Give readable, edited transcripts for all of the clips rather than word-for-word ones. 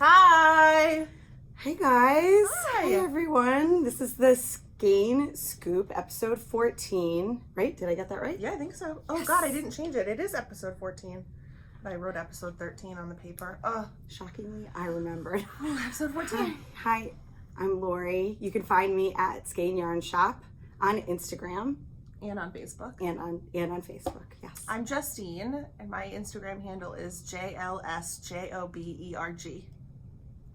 Hi. Hey guys. Hi. Hi everyone. This is the Skein Scoop, episode 14. Right? Did I get that right? Yeah, I think so. Oh Yes. God, I didn't change it. It is episode 14. But I wrote episode 13 on the paper. Shockingly, I remembered. Oh, episode 14. Hi, I'm Lori. You can find me at Skein Yarn Shop on Instagram And on Facebook. and on Facebook. Yes. I'm Justine, and my Instagram handle is JLSJOBERG.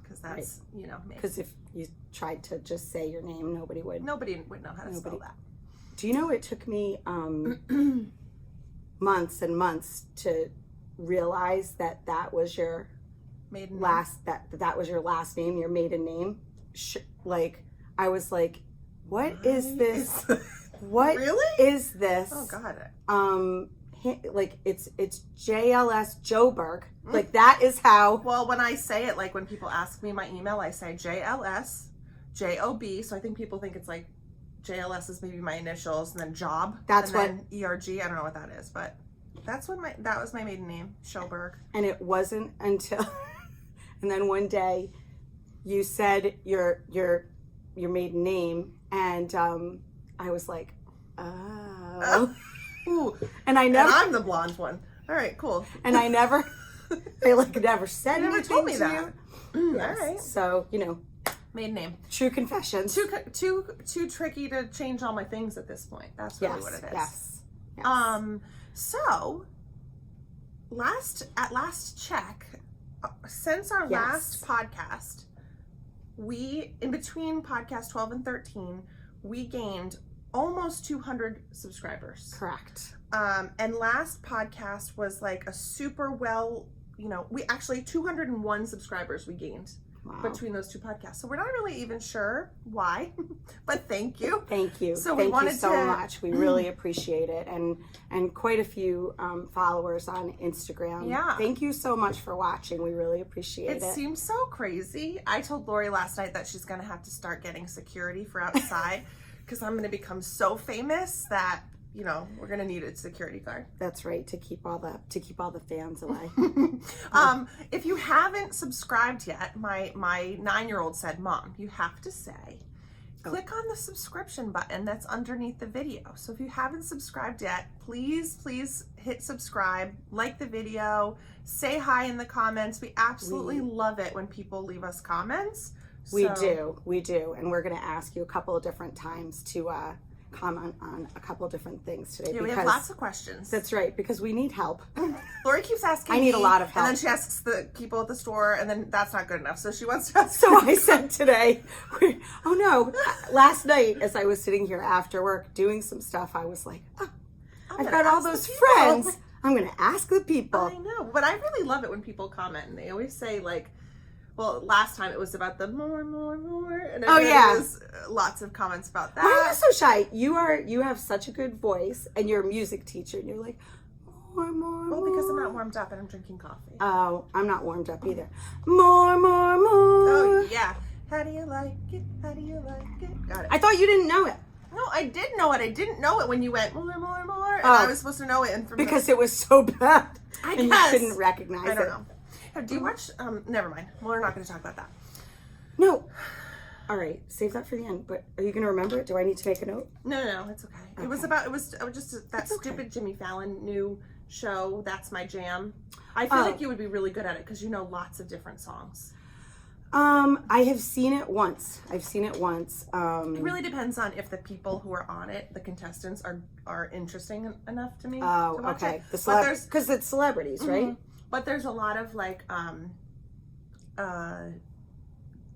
Because that's, me. Because if you tried to just say your name, nobody would. Nobody would know how to spell that. Do you know it took me months and months to realize that was your Maiden last that was your last name, your maiden name? Like I was like, what is this? What Really? is this? Oh God. Like it's JLS Joburg. Like that is how. Well, when I say it, like when people ask me my email, I say JLSJOB. So I think people think it's like JLS is maybe my initials and then job. That's and then ERG. I don't know what that is, but that's what that was my maiden name, Schoberg. And it wasn't until, and then one day, you said your maiden name, and I was like, oh. Ooh. And I never. And I'm the blonde one. All right, cool. And I never said You never anything told me to that. you. All right. So Maiden name. true confessions. Too tricky to change all my things at this point. That's really what it is. Yes. So last check, since our last podcast, we in between podcast 12 and 13, we gained almost 200 subscribers. Correct. And last podcast was like a super we actually 201 subscribers we gained. Wow. Between those two podcasts. So we're not really even sure why, but thank you. Thank you. So thank we wanted you so much. We really appreciate it. And quite a few followers on Instagram. Yeah. Thank you so much for watching. We really appreciate it. It seems so crazy. I told Lori last night that she's going to have to start getting security for outside because I'm going to become so famous that we're gonna need a security guard. That's right, to keep all the fans away. If you haven't subscribed yet, my 9-year-old said, "Mom, you have to click on the subscription button that's underneath the video." So if you haven't subscribed yet, please hit subscribe, like the video, say hi in the comments. We absolutely love it when people leave us comments. We do, and we're gonna ask you a couple of different times to comment on a couple different things today. Yeah, we have lots of questions. That's right, because we need help. Lori keeps asking I need a lot of help. And then she asks the people at the store, and then that's not good enough. So she wants to ask. So I said today, last night as I was sitting here after work doing some stuff, I was like, I've got all those friends. I'm going to ask the people. I know, but I really love it when people comment, and they always say well, last time it was about the more, and then there was lots of comments about that. Why are you so shy? You have such a good voice, and you're a music teacher, and you're like, more. Well, because I'm not warmed up and I'm drinking coffee. Oh, I'm not warmed up either. More. Oh, yeah. How do you like it? How do you like it? Got it. I thought you didn't know it. No, I did know it. I didn't know it when you went more, and I was supposed to know it. And because it was so bad. I and guess. You couldn't recognize it. I don't know. Do you watch, never mind. Well, we're not going to talk about that. No. All right. Save that for the end. But are you going to remember it? Do I need to make a note? No, it's okay. It was just that stupid Jimmy Fallon new show, That's My Jam. I feel like you would be really good at it because you know lots of different songs. I have seen it once. It really depends on if the people who are on it, the contestants, are interesting enough to me. Oh, to watch okay. It. Because it's celebrities, right? But there's a lot of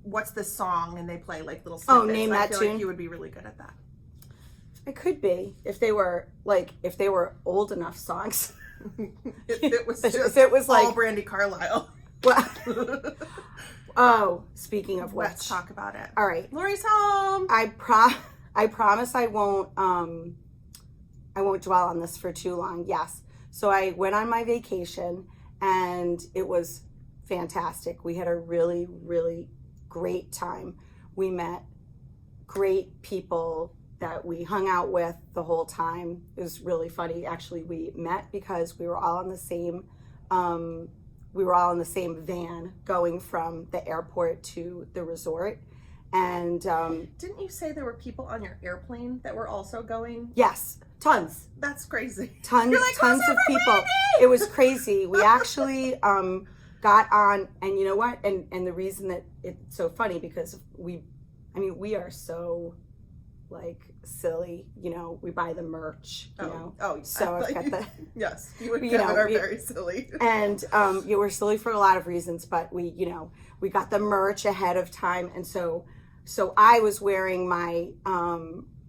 what's this song? And they play like little snippets. Oh, name that tune. Like you would be really good at that. It could be if they were old enough songs. if it was like all Brandy Carlisle. Well, oh, speaking of which, let's talk about it. All right, Lori's home. I promise I won't dwell on this for too long. Yes. So I went on my vacation and it was fantastic. We had a really, really great time. We met great people that we hung out with the whole time. It was really funny. Actually, we met because we were all on the same we were all in the same van going from the airport to the resort. And didn't you say there were people on your airplane that were also going? yes, tons. That's crazy. Tons of people. It was crazy. We actually got on, and you know what? And the reason that it's so funny, because we are so like silly, you know, we buy the merch, you know. Oh, so I've got the yes, you and Kevin are very silly. And we're silly for a lot of reasons, but we got the merch ahead of time, and so I was wearing my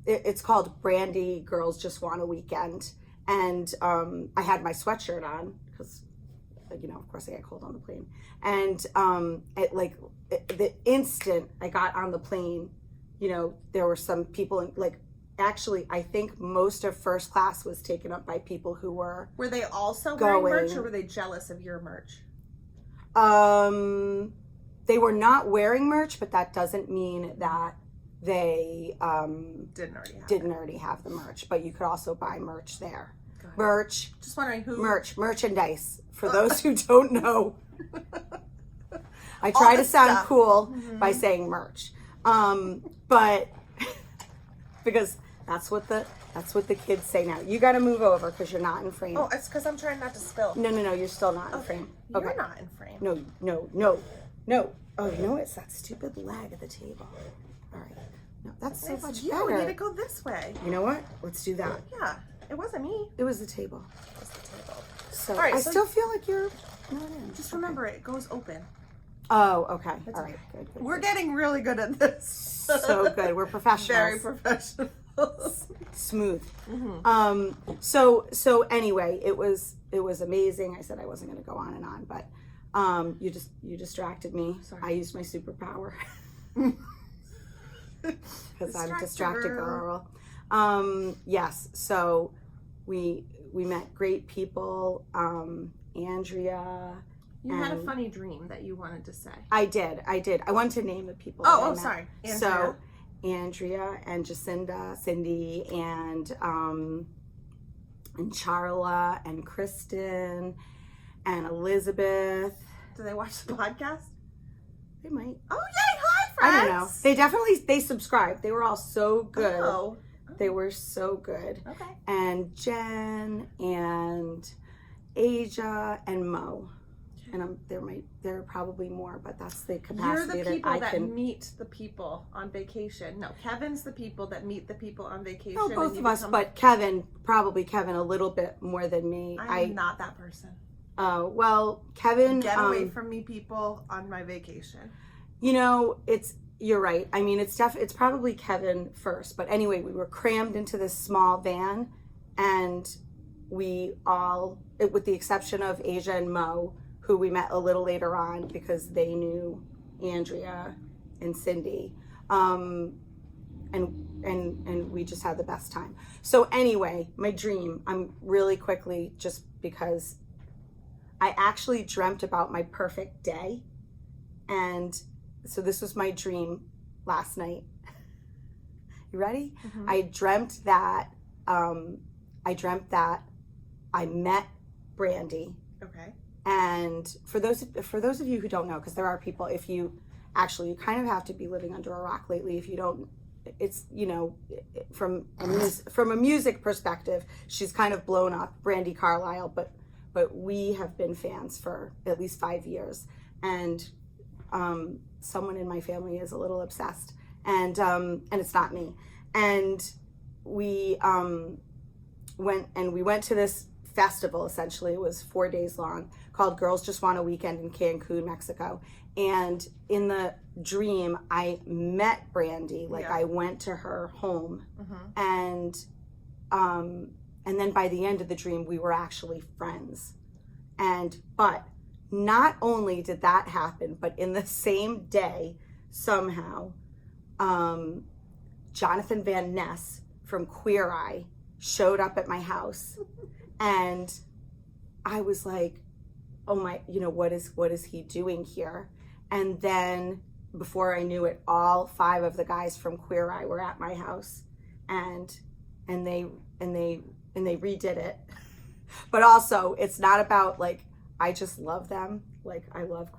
it's called Brandy Girls Just Want a Weekend, and I had my sweatshirt on because, you know, of course I get cold on the plane, and the instant I got on the plane, you know, there were some people in, like, actually I think most of first class was taken up by people who were they also wearing merch, or were they jealous of your merch? They were not wearing merch, but that doesn't mean that they didn't already have the merch. But you could also buy merch there. Merch. Just wondering who. Merchandise. For those who don't know, I try to sound cool by saying merch, but because that's what the kids say now. You got to move over because you're not in frame. Oh, it's because I'm trying not to spill. No, you're still not in frame. Okay. You're not in frame. No. Oh, you know, it's that stupid lag at the table. All right. No, that's so much better. We need to go this way. You know what? Let's do that. Yeah. It wasn't me. It was the table. It was the table. So I still feel like you're not in. Just remember, it goes open. Oh, okay. That's all right. Okay. Good. We're getting really good at this. So good. We're professionals. Very professional. Smooth. So anyway, it was amazing. I said I wasn't going to go on and on, but you distracted me. Sorry. I used my superpower because I'm a distracted girl. Yes. So we met great people. Andrea. You had a funny dream that you wanted to say. I did. I wanted to name the people. Sorry. Andrea. So Andrea and Jacinda, Cindy, and Charla and Kristen and Elizabeth. Do they watch the podcast? They might. Oh, yay! Hi, friends! I don't know. They subscribed. They were all so good. Oh. They were so good. Okay. And Jen and Asia and Mo. And there are probably more, but that's the capacity You're the people that can meet the people on vacation. No, Kevin's the people that meet the people on vacation. No, both of us, but Kevin a little bit more than me. I'm not that person. Oh, well, Kevin. Get away from me, people, on my vacation. You know, you're right. I mean, it's probably Kevin first, but anyway, we were crammed into this small van, and we all, with the exception of Asia and Mo, who we met a little later on because they knew Andrea and Cindy, and we just had the best time. So anyway, my dream, I'm really quickly, just because I actually dreamt about my perfect day, and so this was my dream last night. You ready? Mm-hmm. I dreamt that I met Brandy. Okay. And for those of you who don't know, because there are people, if you you kind of have to be living under a rock lately if you don't. It's, you know, from a music perspective, she's kind of blown up, Brandy Carlisle, but we have been fans for at least 5 years, and someone in my family is a little obsessed, and it's not me. And we went to this festival. Essentially, it was 4 days long, called Girls Just Want a Weekend in Cancun, Mexico. And in the dream, I met Brandy. I went to her home, and then by the end of the dream, we were actually friends. But not only did that happen, but in the same day, somehow, Jonathan Van Ness from Queer Eye showed up at my house. And I was like, oh my, you know, what is he doing here? And then before I knew it, all 5 of the guys from Queer Eye were at my house, and they redid it. But also, it's not about I just love them. Like, I love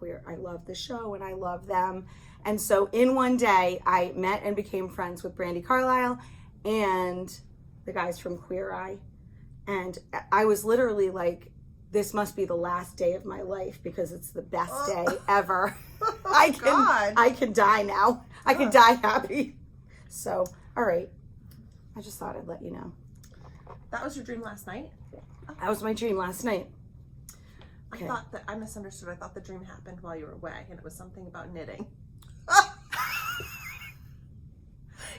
the show, and I love them. And so in one day, I met and became friends with Brandy Carlisle and the guys from Queer Eye. And I was literally like, this must be the last day of my life because it's the best day ever. I can die now. I can die happy. So, all right. I just thought I'd let you know. That was your dream last night? That was my dream last night. Okay. I thought that I misunderstood. I thought the dream happened while you were away, and it was something about knitting.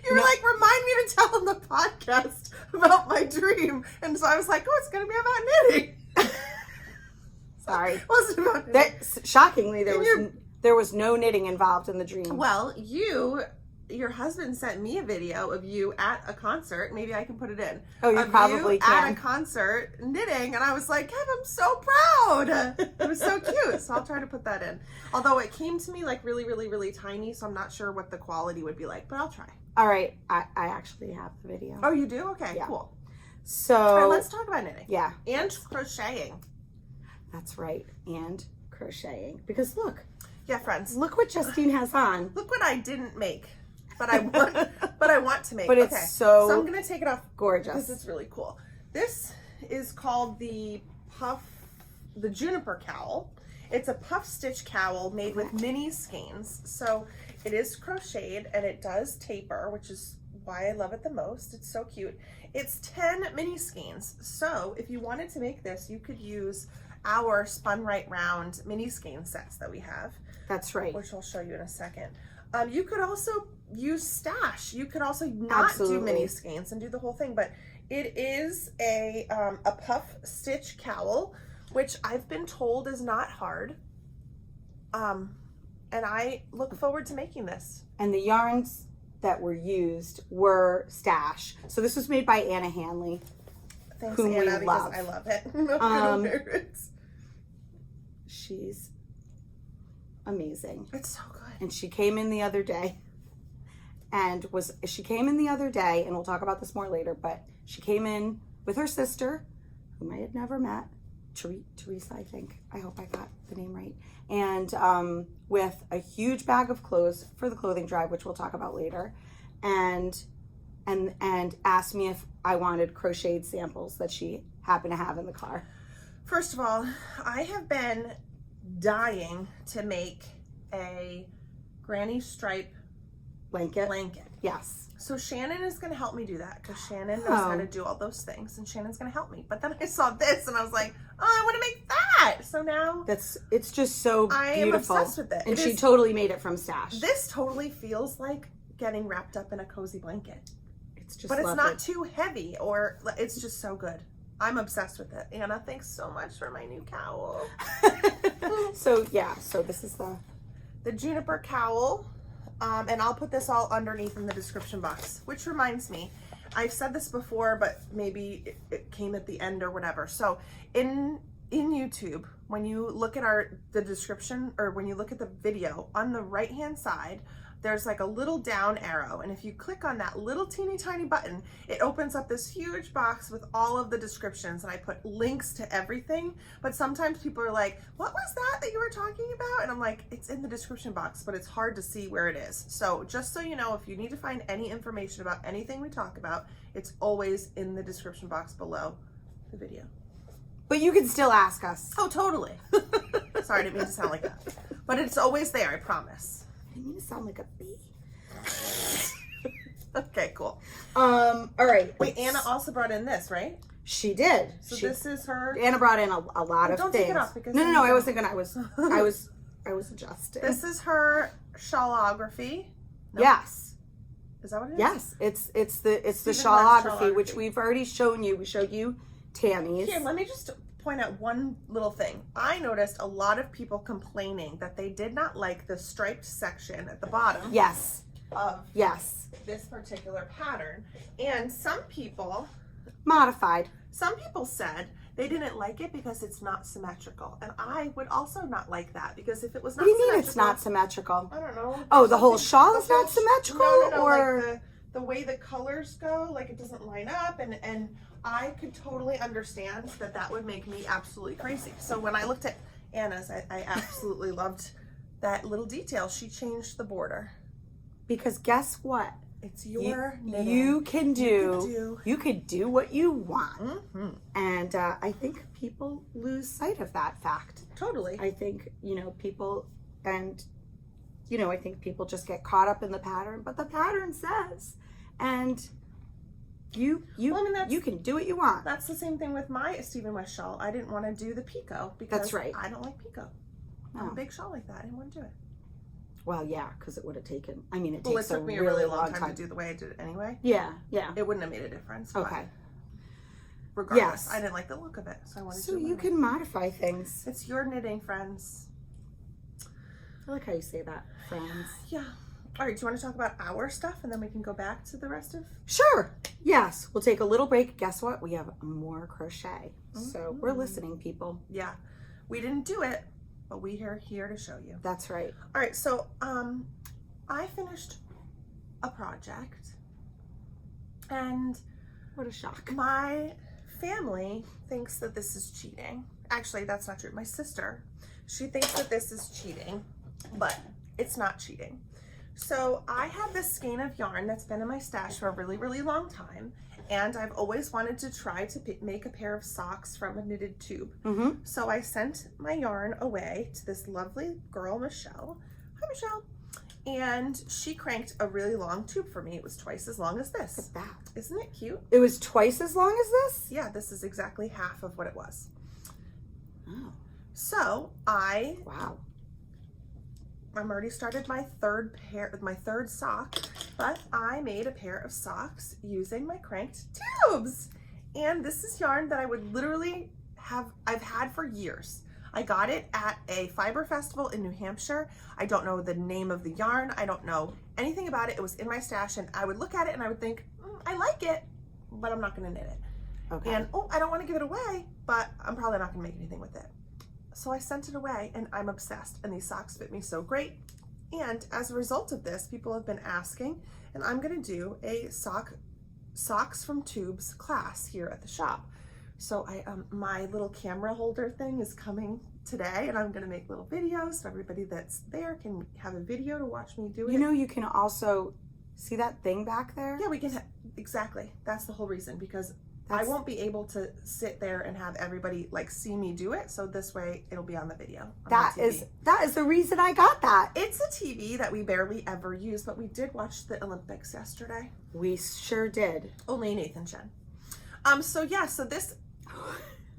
You were like, remind me to tell on the podcast about my dream, and so I was like, oh, it's gonna be about knitting. Sorry, it wasn't about knitting. Shockingly, there was no knitting involved in the dream. Well, your husband sent me a video of you at a concert. Maybe I can put it in. Oh, you probably can. At a concert knitting, and I was like, Kev, I'm so proud. It was so cute. So I'll try to put that in. Although it came to me like really, really, really tiny, so I'm not sure what the quality would be like, but I'll try. All right, I actually have the video. Oh, you do? Okay, yeah. Cool. So all right, let's talk about knitting. Yeah. And crocheting. That's right. And crocheting. Because look. Yeah, friends. Look what Justine has on. Look what I didn't make. But I want to make. But it's okay. so I'm gonna take it off. Gorgeous. This is really cool. This is called the Juniper Cowl. It's a puff stitch cowl made with mini skeins. So it is crocheted and it does taper, which is why I love it the most. It's so cute. It's 10 mini skeins. So if you wanted to make this, you could use our Spun Right Round mini skein sets that we have. That's right. Which I'll show you in a second. You could also use stash. You could also not do mini skeins and do the whole thing, but it is a puff stitch cowl, which I've been told is not hard. And I look forward to making this. And the yarns that were used were stash. So this was made by Anna Hanley. Thanks, whom Anna, we because love. I love it. She's amazing. It's so good. And she came in the other day and we'll talk about this more later, but she came in with her sister, whom I had never met, Teresa, I think. I hope I got the name right. And with a huge bag of clothes for the clothing drive, which we'll talk about later, and asked me if I wanted crocheted samples that she happened to have in the car. First of all, I have been dying to make a granny stripe blanket. Yes. So Shannon is going to help me do that because Shannon knows how to do all those things, and Shannon's going to help me. But then I saw this and I was like, oh, I want to make that. So now it's just so beautiful. I am obsessed with it. And she totally made it from stash. This totally feels like getting wrapped up in a cozy blanket. It's just But it's lovely. not too heavy, or it's just so good. I'm obsessed with it. Anna, thanks so much for my new cowl. So this is the Juniper Cowl. And I'll put this all underneath in the description box, which reminds me, I've said this before, but maybe it came at the end or whatever. So in YouTube, when you look at the description, or when you look at the video, on the right hand side, there's like a little down arrow, and if you click on that little teeny tiny button, it opens up this huge box with all of the descriptions, and I put links to everything. But sometimes people are like, what was that you were talking about? And I'm like, it's in the description box, but it's hard to see where it is. So just so you know, if you need to find any information about anything we talk about, it's always in the description box below the video. But you can still ask us. Oh, totally. Sorry, I didn't mean to sound like that. But it's always there, I promise. I didn't mean to sound like a bee. Okay, cool. All right. Wait, Anna also brought in this, right? She did. So this is her. Anna brought in a lot of don't things. Take it off because No, I wasn't gonna. I was adjusting. This is her shawlography. Nope. Yes. Is that what it is? Yes, it's the shawlography, which we've already shown you. We showed you Tammy's. Here, let me just point out one little thing. I noticed a lot of people complaining that they did not like the striped section at the bottom. Yes. Of this particular pattern, and some people said they didn't like it because it's not symmetrical, and I would also not like that, because if it was not what do you mean it's not symmetrical? I don't know. Oh, the whole shawl is not symmetrical? No, or like the way the colors go, like it doesn't line up, and I could totally understand that would make me absolutely crazy. So when I looked at Anna's. I absolutely loved that little detail. She changed the border. Because guess what? It's your knitting. You can do what you want. Mm-hmm. And I think people lose sight of that fact. Totally. I think, people, and, I think people just get caught up in the pattern, but the pattern says, and you can do what you want. That's the same thing with my Stephen West shawl. I didn't want to do the picot because That's right. I don't like picot. I'm a big shawl like that. I didn't want to do it. Well, yeah, because it would have taken, it takes took me a really long time to do the way I did it anyway. Yeah. It wouldn't have made a difference. Okay. Regardless, I didn't like the look of it, so I wanted to. So you can modify things. It's your knitting, friends. I like how you say that, friends. Yeah. All right, do you want to talk about our stuff and then we can go back to the rest of? Sure. Yes. We'll take a little break. Guess what? We have more crochet. So we're listening, people. Yeah. We didn't do it, but we are here to show you. That's right. All right, so I finished a project and what a shock. My family thinks that this is cheating. Actually, that's not true. My sister, she thinks that this is cheating, but it's not cheating. So I have this skein of yarn that's been in my stash for a really, really long time. And I've always wanted to try to make a pair of socks from a knitted tube. Mm-hmm. So I sent my yarn away to this lovely girl, Michelle. Hi, Michelle. And she cranked a really long tube for me. It was twice as long as this. Look at that. Isn't it cute? It was twice as long as this? Yeah, this is exactly half of what it was. Oh. So Wow. I'm already started my third sock, but I made a pair of socks using my cranked tubes. And this is yarn that I would literally I've had for years. I got it at a fiber festival in New Hampshire. I don't know the name of the yarn. I don't know anything about it. It was in my stash and I would look at it and I would think, I like it, but I'm not gonna knit it. Okay. And I don't wanna give it away, but I'm probably not gonna make anything with it. So I sent it away and I'm obsessed and these socks fit me so great. And as a result of this, people have been asking, and I'm gonna do a socks from tubes class here at the shop. So my little camera holder thing is coming today and I'm gonna make little videos so everybody that's there can have a video to watch me do it. You can also see that thing back there? Yeah, we can, exactly. That's the whole reason, because I won't be able to sit there and have everybody see me do it. So this way it'll be on the video. That is the reason I got that. It's a TV that we barely ever use, but we did watch the Olympics yesterday. We sure did. Only Nathan Chen. So this.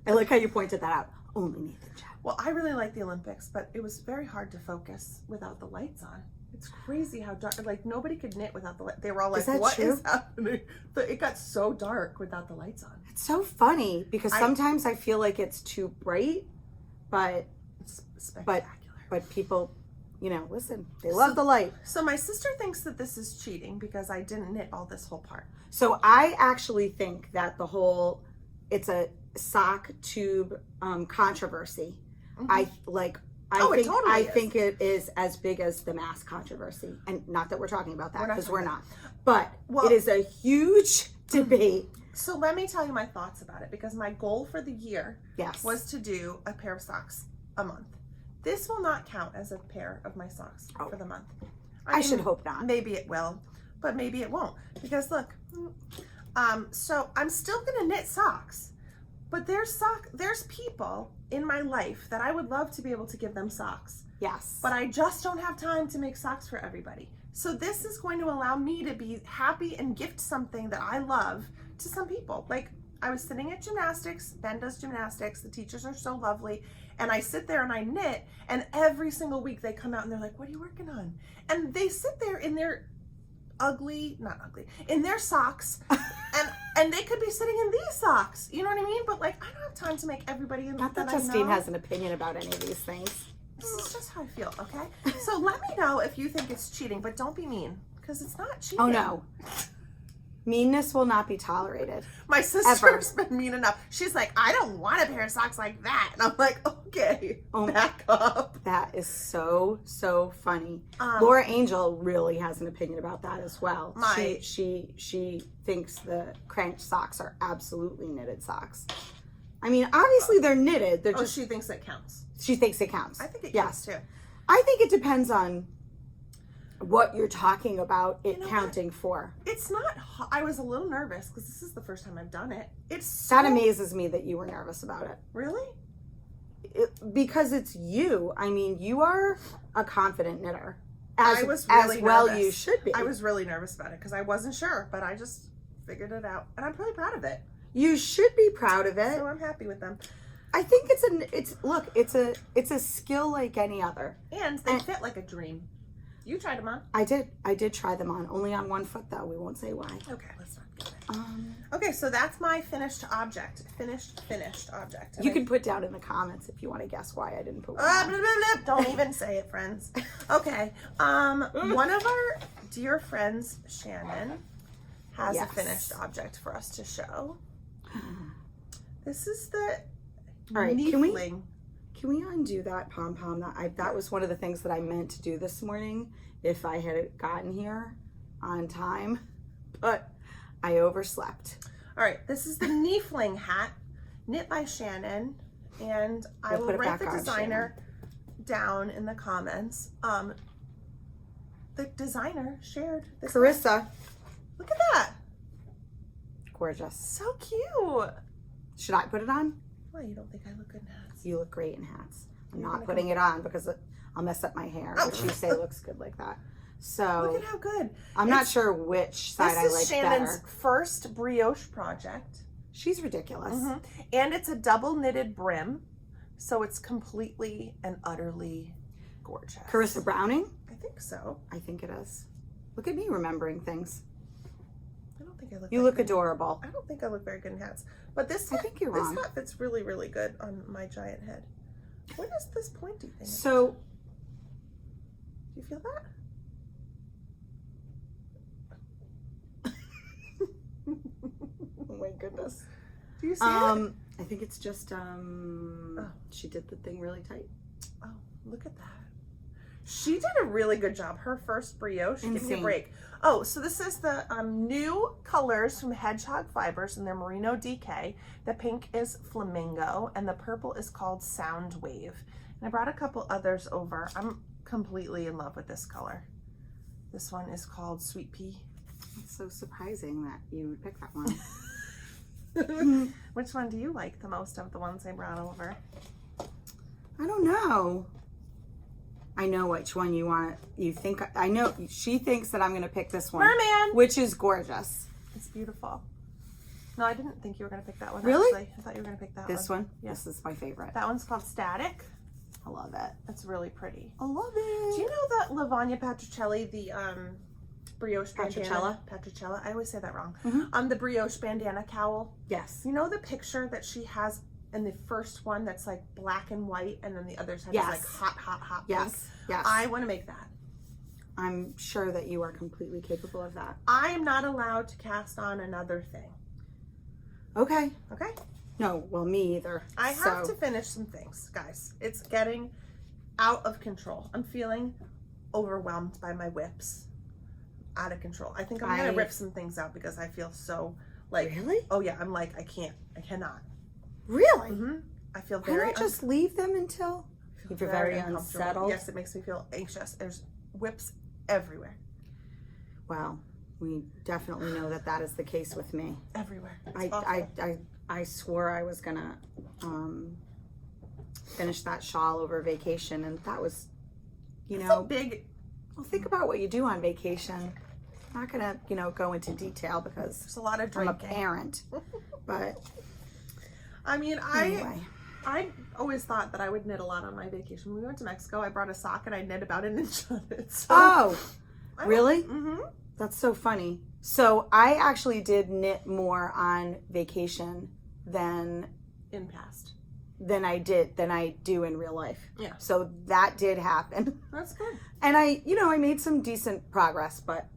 I like how you pointed that out. Only Nathan Chen. Well, I really like the Olympics, but it was very hard to focus without the lights on. It's crazy how dark, nobody could knit without the light. They were all like, what is happening? But it got so dark without the lights on. It's so funny because sometimes I feel like it's too bright, but it's spectacular. But people, listen, they love the light. So my sister thinks that this is cheating because I didn't knit all this whole part. So I actually think that it's a sock tube controversy. Mm-hmm. I think it is as big as the mask controversy, and not that we're talking about that because we're not. But it is a huge debate. So let me tell you my thoughts about it, because my goal for the year was to do a pair of socks a month. This will not count as a pair of my socks for the month. I should hope not. Maybe it will, but maybe it won't, because look. So I'm still gonna knit socks, but there's people in my life that I would love to be able to give them socks. Yes. But I just don't have time to make socks for everybody. So this is going to allow me to be happy and gift something that I love to some people. I was sitting at gymnastics, Ben does gymnastics, the teachers are so lovely, and I sit there and I knit, and every single week they come out and they're like, what are you working on? And they sit there in their in their socks, and they could be sitting in these socks, you know what I mean? But I don't have time to make everybody. Not that Justine has an opinion about any of these things. This is just how I feel, okay? So let me know if you think it's cheating, but don't be mean, because it's not cheating. Oh no. Meanness will not be tolerated. My sister's been mean enough. She's like, I don't want a pair of socks like that. And I'm like, okay, back up. That is so funny. Laura Angel really has an opinion about that as well. She thinks the cranked socks are absolutely knitted socks. I mean, obviously they're knitted. They're she thinks that counts. She thinks it counts. I think it yes. counts too. I think it depends on what you're talking about it counting what? For. It's not, I was a little nervous because this is the first time I've done it. That amazes me that you were nervous about it. Really? Because it's you. I mean, you are a confident knitter. I was really as well nervous. You should be. I was really nervous about it because I wasn't sure, but I just figured it out. And I'm really proud of it. You should be proud of it. So I'm happy with them. I think it's a skill like any other. And they fit like a dream. You tried them on? I did try them on. Only on one foot though. We won't say why. Okay, let's not get it. Okay, so that's my finished object. Finished object. And you can put down in the comments if you want to guess why I didn't put one blah, blah, blah. Don't even say it, friends. Okay. One of our dear friends, Shannon, has a finished object for us to show. This is the all right, Neefling. Can we undo that pom-pom? That was one of the things that I meant to do this morning if I had gotten here on time, but I overslept. All right, this is the Neefling hat knit by Shannon, and I will write the designer down in the comments. The designer shared this. Carissa. Look at that. Gorgeous. So cute. Should I put it on? Why, you don't think I look good in hats? You look great in hats. I'm not putting it on because I'll mess up my hair, which you say looks good like that. So look at how good. I'm not sure which side I like better. This is Shannon's first brioche project. She's ridiculous. And it's a double knitted brim, so it's completely and utterly gorgeous. Carissa Browning? I think so. I think it is. Look at me remembering things. I don't think I look. You look adorable. I don't think I look very good in hats, but this. I think you're wrong. This hat fits really, really good on my giant head. What is this pointy thing? So, do you feel that? Oh my goodness. Do you see it? I think it's just she did the thing really tight. Oh, look at that. She did a really good job. Her first brioche. Give me a break. Oh, so this is the new colors from Hedgehog Fibers and their Merino DK. The pink is Flamingo and the purple is called Sound Wave. And I brought a couple others over. I'm completely in love with this color. This one is called Sweet Pea. It's so surprising that you would pick that one. Which one do you like the most of the ones I brought over? I don't know. I know which one you want. You think I know. She thinks that I'm going to pick this one, Merman, which is gorgeous. It's beautiful. No, I didn't think you were going to pick that one. Really? Actually. I thought you were going to pick that This one? Yeah. This is my favorite. That one's called Static. I love it. It's really pretty. I love it. Do you know that Lavagna Patricelli, the brioche bandana? Patricella. I always say that wrong. The brioche bandana cowl. Yes. You know the picture that she has in the first one that's like black and white, and then the other side is like hot Yes. pink? Yes. I want to make that. I'm sure that you are completely capable of that. I am not allowed to cast on another thing. Okay. Okay? No, well, me either. I have to finish some things, guys. It's getting out of control. I'm feeling overwhelmed by my WIPS. Out of control. I think I'm going to rip some things out because I feel so like... Really? Oh, yeah. I'm like, I cannot. Really? I feel Why very... not just leave them until... You feel very uncomfortable. unsettled? Yes, it makes me feel anxious. There's WIPS everywhere. Wow. We definitely know that that is the case with me. Everywhere. It's awful. I swore I was gonna finish that shawl over vacation, and that was, you know, big. Well, think about what you do on vacation. I'm not gonna, go into detail because there's a lot of drinking. I'm a parent, but I mean, anyway. I always thought that I would knit a lot on my vacation. When we went to Mexico, I brought a sock and I knit about an inch on it. So oh, really? That's so funny. So I actually did knit more on vacation than I do in real life. Yeah. So that did happen. That's good. And I made some decent progress, but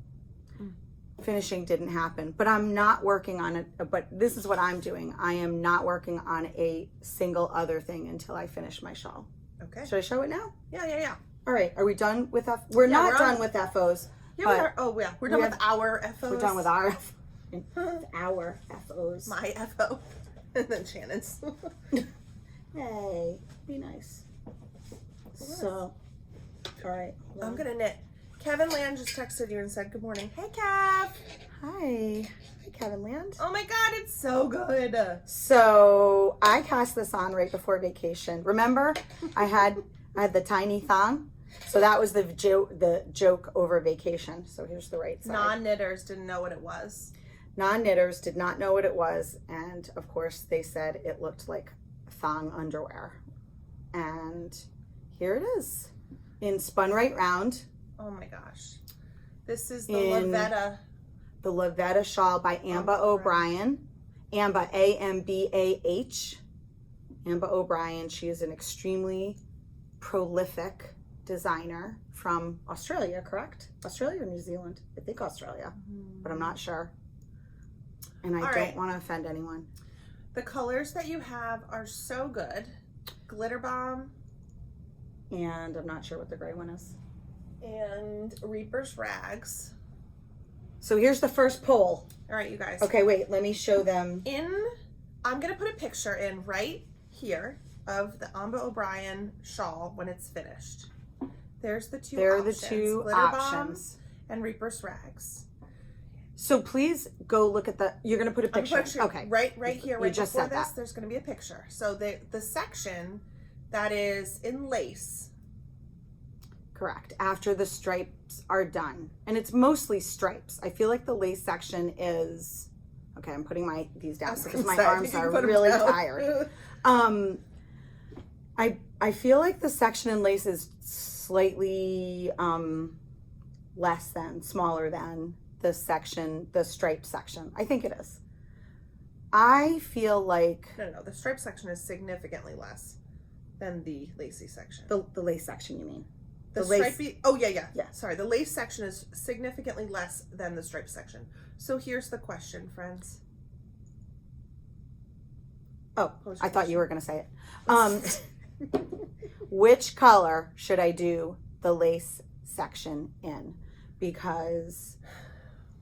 finishing didn't happen. But I'm not working on it. But this is what I'm doing. I am not working on a single other thing until I finish my shawl. Okay. Should I show it now? Yeah. All right. Are we done with F? We're not done with FOs. Yeah, we are. Oh, yeah. We're done with our FOs. We're done with our FOs. My FO. And then Shannon's. Hey, be nice. So, all right. I'm gonna knit. Kevin Land just texted you and said good morning. Hey, Kev. Hi. Hi, Kevin Land. Oh my God, it's so good. So I cast this on right before vacation. Remember, I had the tiny thong. So that was the joke over vacation. So here's the right side. Non-knitters didn't know what it was. Non-knitters did not know what it was, and of course they said it looked like thong underwear. And here it is, in Spun Right Round. Oh my gosh. This is the Levetta. The Levetta shawl by Amba O'Brien. Amba, A-M-B-A-H. Amba O'Brien. She is an extremely prolific designer from Australia, correct? Australia or New Zealand? I think Australia, but I'm not sure. And I don't want to offend anyone. The colors that you have are so good. Glitter Bomb. And I'm not sure what the gray one is. And Reaper's Rags. So here's the first poll. All right, you guys. Okay, wait, let me show them. I'm going to put a picture in right here of the Amba O'Brien shawl when it's finished. There's the two options. The two Glitter options. Bomb and Reaper's Rags. So please go look at you're going to put a picture. Okay. Right here, right just before said this, that. there's going to be a picture. So the section that is in lace. Correct. After the stripes are done. And it's mostly stripes. I feel like the lace section is... Okay, I'm putting these down because my arms are really tired. I feel like the section in lace is slightly smaller than the stripe section. I think it is. I feel like... No. The stripe section is significantly less than the lacy section. The lace section, you mean? The stripey... Oh, yeah. Sorry, the lace section is significantly less than the stripe section. So here's the question, friends. Oh, I thought you were going to say it. Which color should I do the lace section in? Because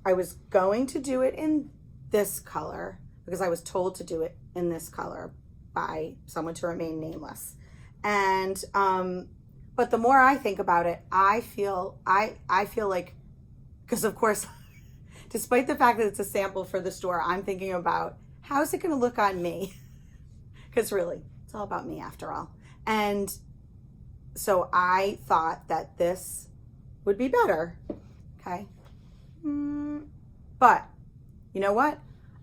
I was going to do it in this color because I was told to do it in this color by someone to remain nameless. And but the more I think about it, I feel like, because of course, despite the fact that it's a sample for the store, I'm thinking about how's it going to look on me? Because really, it's all about me after all. And so I thought that this would be better. Okay. But you know what?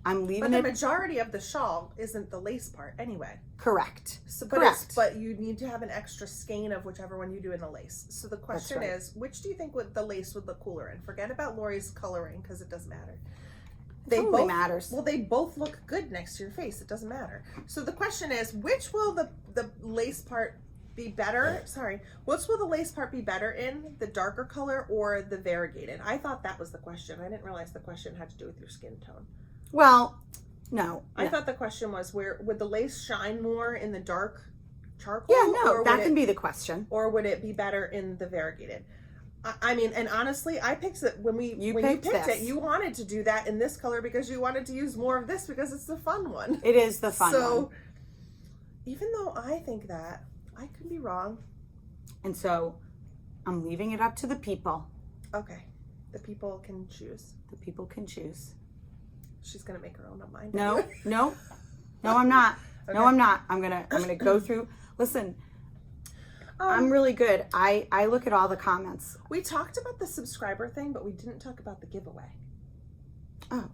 I'm leaving But the majority of the shawl isn't the lace part anyway. Correct. So, Correct. But you need to have an extra skein of whichever one you do in the lace. So the question is, which do you think the lace would look cooler in? Forget about Lori's coloring because it doesn't matter. It totally matters. Well, they both look good next to your face. It doesn't matter. So the question is, which will the lace part be better? Sorry. Which will the lace part be better in? The darker color or the variegated? I thought that was the question. I didn't realize the question had to do with your skin tone. Well, no. I thought the question was, where would the lace shine more in the dark charcoal? Yeah, no, that can be the question. Or would it be better in the variegated? I mean, and honestly, I picked it when you picked it. You wanted to do that in this color because you wanted to use more of this because it's the fun one. It is the fun one. So, even though I think that, I could be wrong. And so, I'm leaving it up to the people. Okay, the people can choose. The people can choose. She's gonna make her own up mind. No, I'm not. Okay. No, I'm not. I'm gonna go through. Listen. I'm really good. I look at all the comments. We talked about the subscriber thing, but we didn't talk about the giveaway. Oh,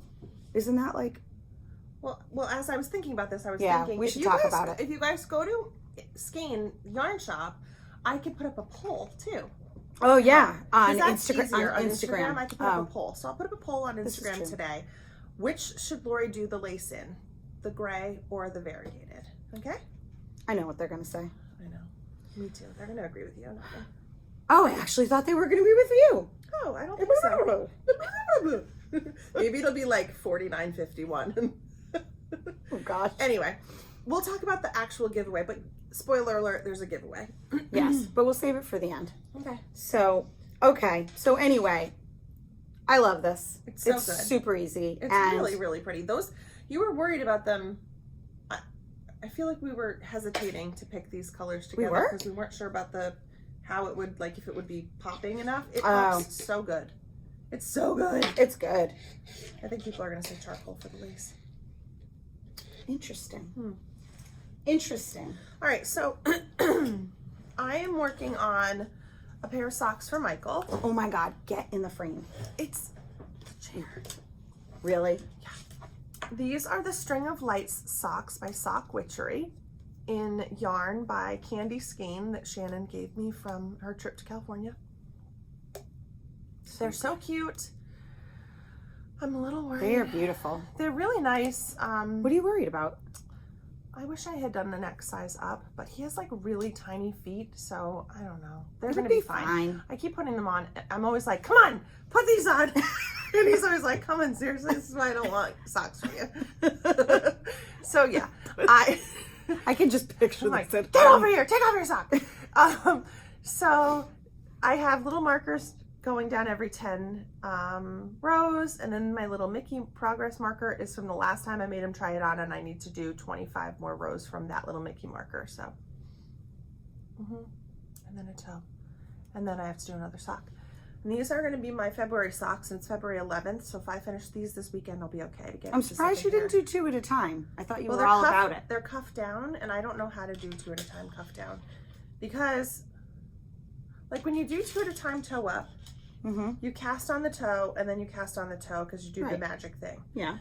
isn't that like... Well, as I was thinking about this, I was thinking... we should talk about it. If you guys go to Skein Yarn Shop, I could put up a poll, too. Oh, yeah. On Instagram, I could put up a poll. So I'll put up a poll on Instagram today. Which should Lori do the lace in? The gray or the variegated? Okay? I know what they're going to say. I know. Me too. They're going to agree with you. Not me. Oh, I actually thought they were going to be with you. Oh, I don't think so. Maybe it'll be like 49-51. Oh, gosh. Anyway, we'll talk about the actual giveaway, but spoiler alert, there's a giveaway. Yes, but we'll save it for the end. Okay. So anyway, I love this. It's so good. Super easy. It's really, really pretty. You were worried about them. I feel like we were hesitating to pick these colors together because we weren't sure about the how it would, like if it would be popping enough. It pops so good. It's so good. It's good. I think people are going to say charcoal for the lace. Interesting. Interesting. All right, so I am working on a pair of socks for Michael. Oh my God, get in the frame. It's the chair. Really? Yeah. These are the String of Lights socks by Sock Witchery in yarn by Candy Skein that Shannon gave me from her trip to California. They're so cute. I'm a little worried. They are beautiful. They're really nice. What are you worried about? I wish I had done the next size up, but he has like really tiny feet, so I don't know. They're going to be fine. I keep putting them on. I'm always like, come on, put these on. And he's always like, come on, seriously, this is why I don't want socks from you. So yeah, I can just picture them. Like, get over here, take off your sock. So I have little markers going down every 10 rows, and then my little Mickey progress marker is from the last time I made him try it on, and I need to do 25 more rows from that little Mickey marker. So and then a toe, and then I have to do another sock, and these are going to be my February socks, and it's February 11th, so if I finish these this weekend, I'll be okay to get. I'm surprised you didn't do 2 at a time. I thought you were all about it. They're cuffed down, and I don't know how to do 2 at a time cuff down, because like when you do 2 at a time toe up, you cast on the toe and then you cast on the toe because you do the magic thing. Yeah.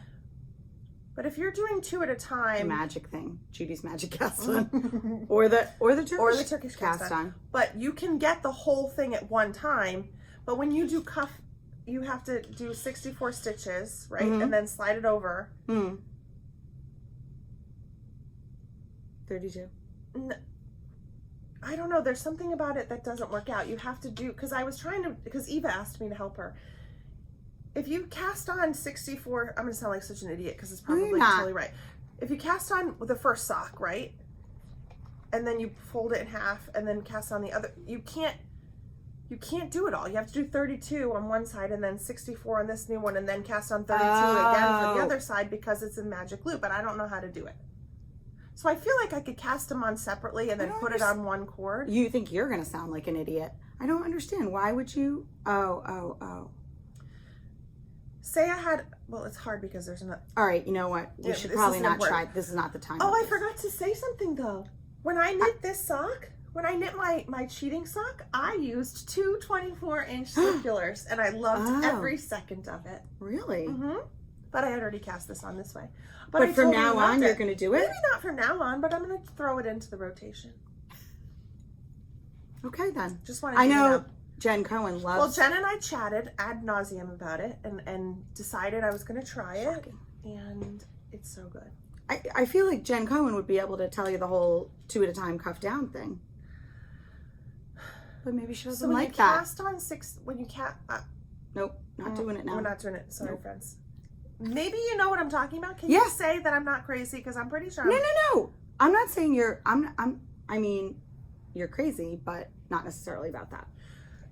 But if you're doing 2 at a time, the magic thing, Judy's magic cast on, or the Turkish cast on. But you can get the whole thing at one time. But when you do cuff, you have to do 64 stitches, right, and then slide it over. 32. I don't know. There's something about it that doesn't work out. You have to do, because I was trying to, because Eva asked me to help her. If you cast on 64, I'm going to sound like such an idiot because it's probably totally right. If you cast on the first sock, right, and then you fold it in half and then cast on the other, you can't do it all. You have to do 32 on one side and then 64 on this new one and then cast on 32 again for the other side because it's a magic loop, but I don't know how to do it. So I feel like I could cast them on separately and then put it on one cord. You think you're going to sound like an idiot. I don't understand. Why would you? Oh. Say I had, well, it's hard because there's another. All right, you know what? We should probably not try. This is not the time. Oh, I forgot to say something though. When I knit this sock, when I knit my cheating sock, I used 2 24-inch circulars and I loved every second of it. Really? But I had already cast this on this way. But from now on, you're going to do it? Maybe not from now on, but I'm going to throw it into the rotation. Okay, then. Just wanted I know Jen Cohen loves... Well, Jen and I chatted ad nauseum about it and decided I was going to try it. And it's so good. I feel like Jen Cohen would be able to tell you the whole 2 at a time cuff down thing. But maybe she doesn't like that. When you cast... Nope, not doing it now. We're not doing it. Sorry, friends. Maybe you know what I'm talking about. Can you say that I'm not crazy? Because I'm pretty sure. No. I'm not saying you're. I mean, you're crazy, but not necessarily about that.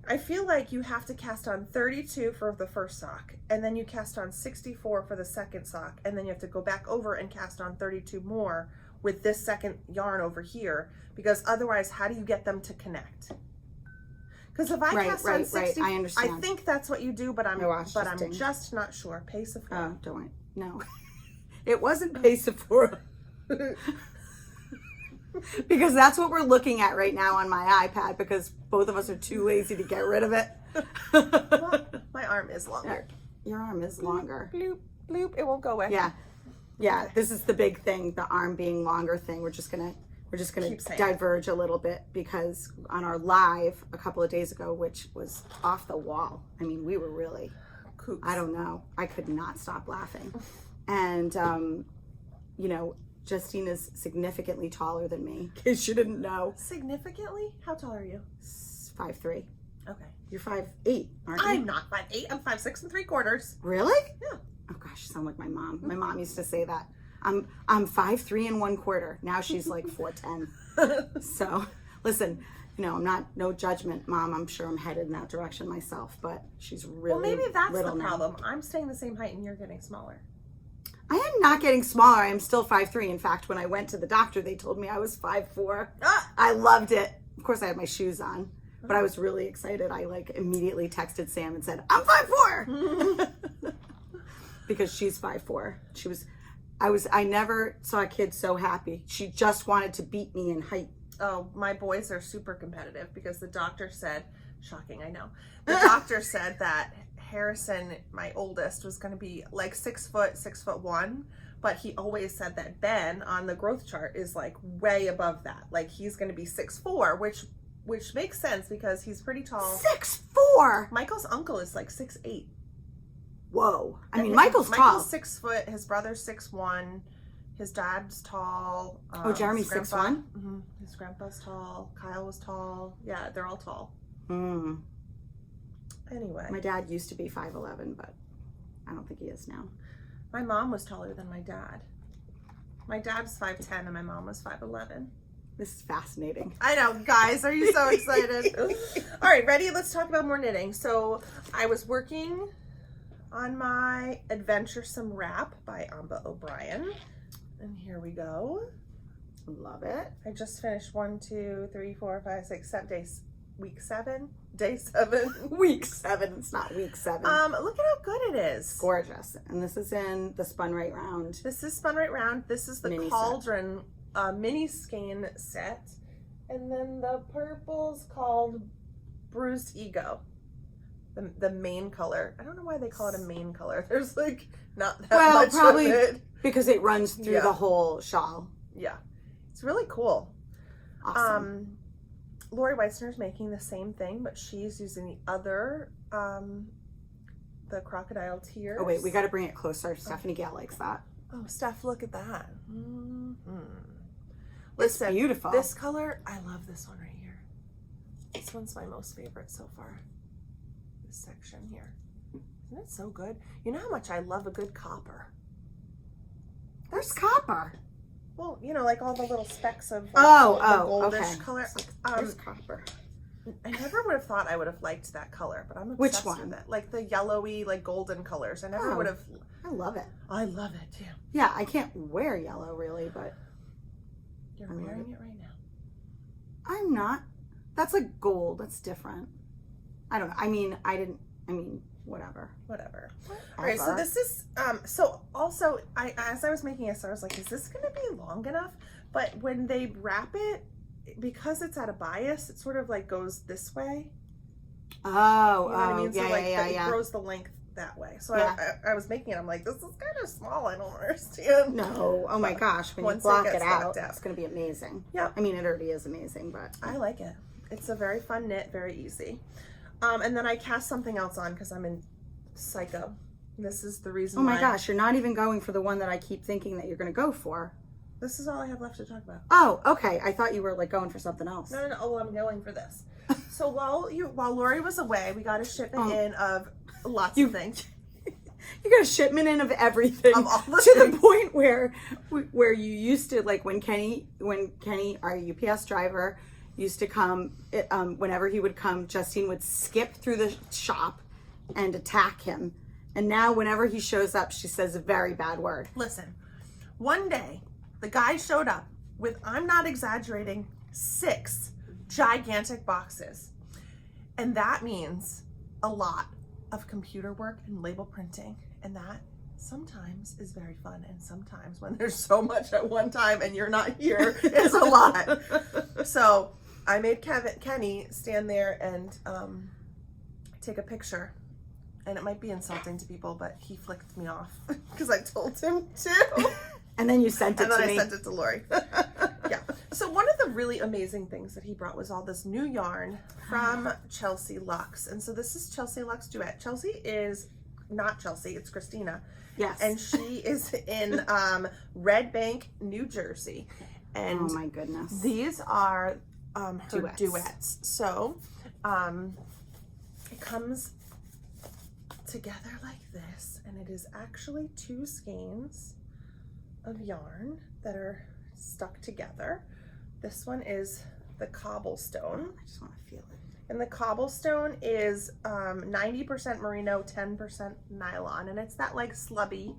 I feel like you have to cast on 32 for the first sock, and then you cast on 64 for the second sock, and then you have to go back over and cast on 32 more with this second yarn over here, because otherwise, how do you get them to connect? Because if I cast on 60, I understand. I think that's what you do, but I'm just not sure. Pace of 4. Oh, don't. No. It wasn't pace of 4. Because that's what we're looking at right now on my iPad, because both of us are too lazy to get rid of it. Well, my arm is longer. Your arm is longer. Bloop, bloop. It won't go away. Yeah. Okay. This is the big thing, the arm being longer thing. We're just gonna diverge a little bit, because on our live a couple of days ago, which was off the wall. I mean, we were really, I don't know. I could not stop laughing. And, Justine is significantly taller than me, in case you didn't know. Significantly? How tall are you? 5'3". Okay. You're 5'8", aren't you? I'm not 5'8". I'm 5'6 3/4". Really? Yeah. Oh gosh, you sound like my mom. My mom used to say that. I'm 5'3 1/4". Now she's like 4'10". So, listen, I'm not, no judgment, Mom. I'm sure I'm headed in that direction myself, but she's really Well, maybe that's the now. problem. I'm staying the same height and you're getting smaller. I am not getting smaller. I am still 5'3". In fact, when I went to the doctor, they told me I was 5'4". I loved it. Of course, I had my shoes on, but I was really excited. I like immediately texted Sam and said, I'm 5'4". Because she's 5'4". I never saw a kid so happy. She just wanted to beat me in height. Oh, my boys are super competitive because the doctor said, shocking, I know. The doctor said that Harrison, my oldest, was going to be like 6 foot, 6'1", but he always said that Ben on the growth chart is like way above that. Like he's going to be 6'4", which makes sense because he's pretty tall. 6'4". Michael's uncle is like 6'8". Whoa. I mean, Michael's tall. Michael's 6 foot. His brother's 6'1". His dad's tall. Oh, Jeremy's 6'1"? Mm-hmm. His grandpa's tall. Kyle was tall. Yeah, they're all tall. Anyway. My dad used to be 5'11", but I don't think he is now. My mom was taller than my dad. My dad's 5'10" and my mom was 5'11". This is fascinating. I know, guys. Are you so excited? All right, ready? Let's talk about more knitting. So I was working on my Adventuresome Wrap by Amba O'Brien. And here we go. Love it. I just finished 1, 2, 3, 4, 5, 6, 7 days. Week 7? Day 7. Week 7. It's not week 7. Look at how good it is. Gorgeous. And this is in the Spun Right Round. This is Spun Right Round. This is the Mini Cauldron mini skein set. And then the purple's called Bruised Ego. The main color. I don't know why they call it a main color. There's like not that much probably of it. Because it runs through the whole shawl. Yeah. It's really cool. Awesome. Lori Weitzner's making the same thing, but she's using the other, the crocodile tears. Oh wait, we got to bring it closer. Stephanie Gale likes that. Oh, Steph, look at that. Mm-hmm. It's beautiful. This color, I love this one right here. This one's my most favorite so far. This section here. Isn't it so good? You know how much I love a good copper? There's copper. Well, you know, like all the little specks of the goldish okay. color. There's copper. I never would have thought I would have liked that color, but I'm Which obsessed one? with it. Like the yellowy, like golden colors. I never would have. I love it. I love it too. Yeah, I can't wear yellow really, but You're wearing it right now. I'm not. That's like gold. That's different. I don't know. I mean, whatever. All right, so this is so also as I was making this, I was like, is this gonna be long enough? But when they wrap it, because it's at a bias, it sort of like goes this way. Oh, you know what I mean? Yeah, so like yeah. it grows the length that way. So Yeah. I was making it, I'm like, this is kind of small, I don't understand. No, oh my gosh, when you Once block it it gets out, blocked out. it's gonna be amazing. Yeah. I mean, it already is amazing, but I like it. It's a very fun knit, very easy. And then I cast something else on because I'm in Psycho. This is the reason oh my why. gosh, you're not even going for the one that I keep thinking that you're gonna go for. This is all I have left to talk about. Oh, okay. I thought you were like going for something else. No. Oh, I'm going for this. So while Lori was away, we got a shipment in of lots of things. You got a shipment in of everything Of all the to things. the point where you used to, like when Kenny, our UPS driver, used to come, whenever he would come, Justine would skip through the shop and attack him. And now whenever he shows up, she says a very bad word. Listen, one day the guy showed up with, I'm not exaggerating, 6 gigantic boxes. And that means a lot of computer work and label printing. And that sometimes is very fun. And sometimes when there's so much at one time and you're not here, is a lot. So I made Kenny stand there and take a picture. And it might be insulting to people, but he flicked me off because I told him to. And then you sent it and then to me. I sent it to Lori. Yeah. So one of the really amazing things that he brought was all this new yarn from Chelsea Luxe. And so this is Chelsea Luxe Duet. Chelsea is not Chelsea, it's Christina. Yes. And she is in Red Bank, New Jersey. And oh my goodness. these are her Duets. duets. So it comes together like this, and it is actually 2 skeins of yarn that are stuck together. This one is the cobblestone. I just want to feel it. And the cobblestone is 90% merino, 10% nylon. And it's that like slubby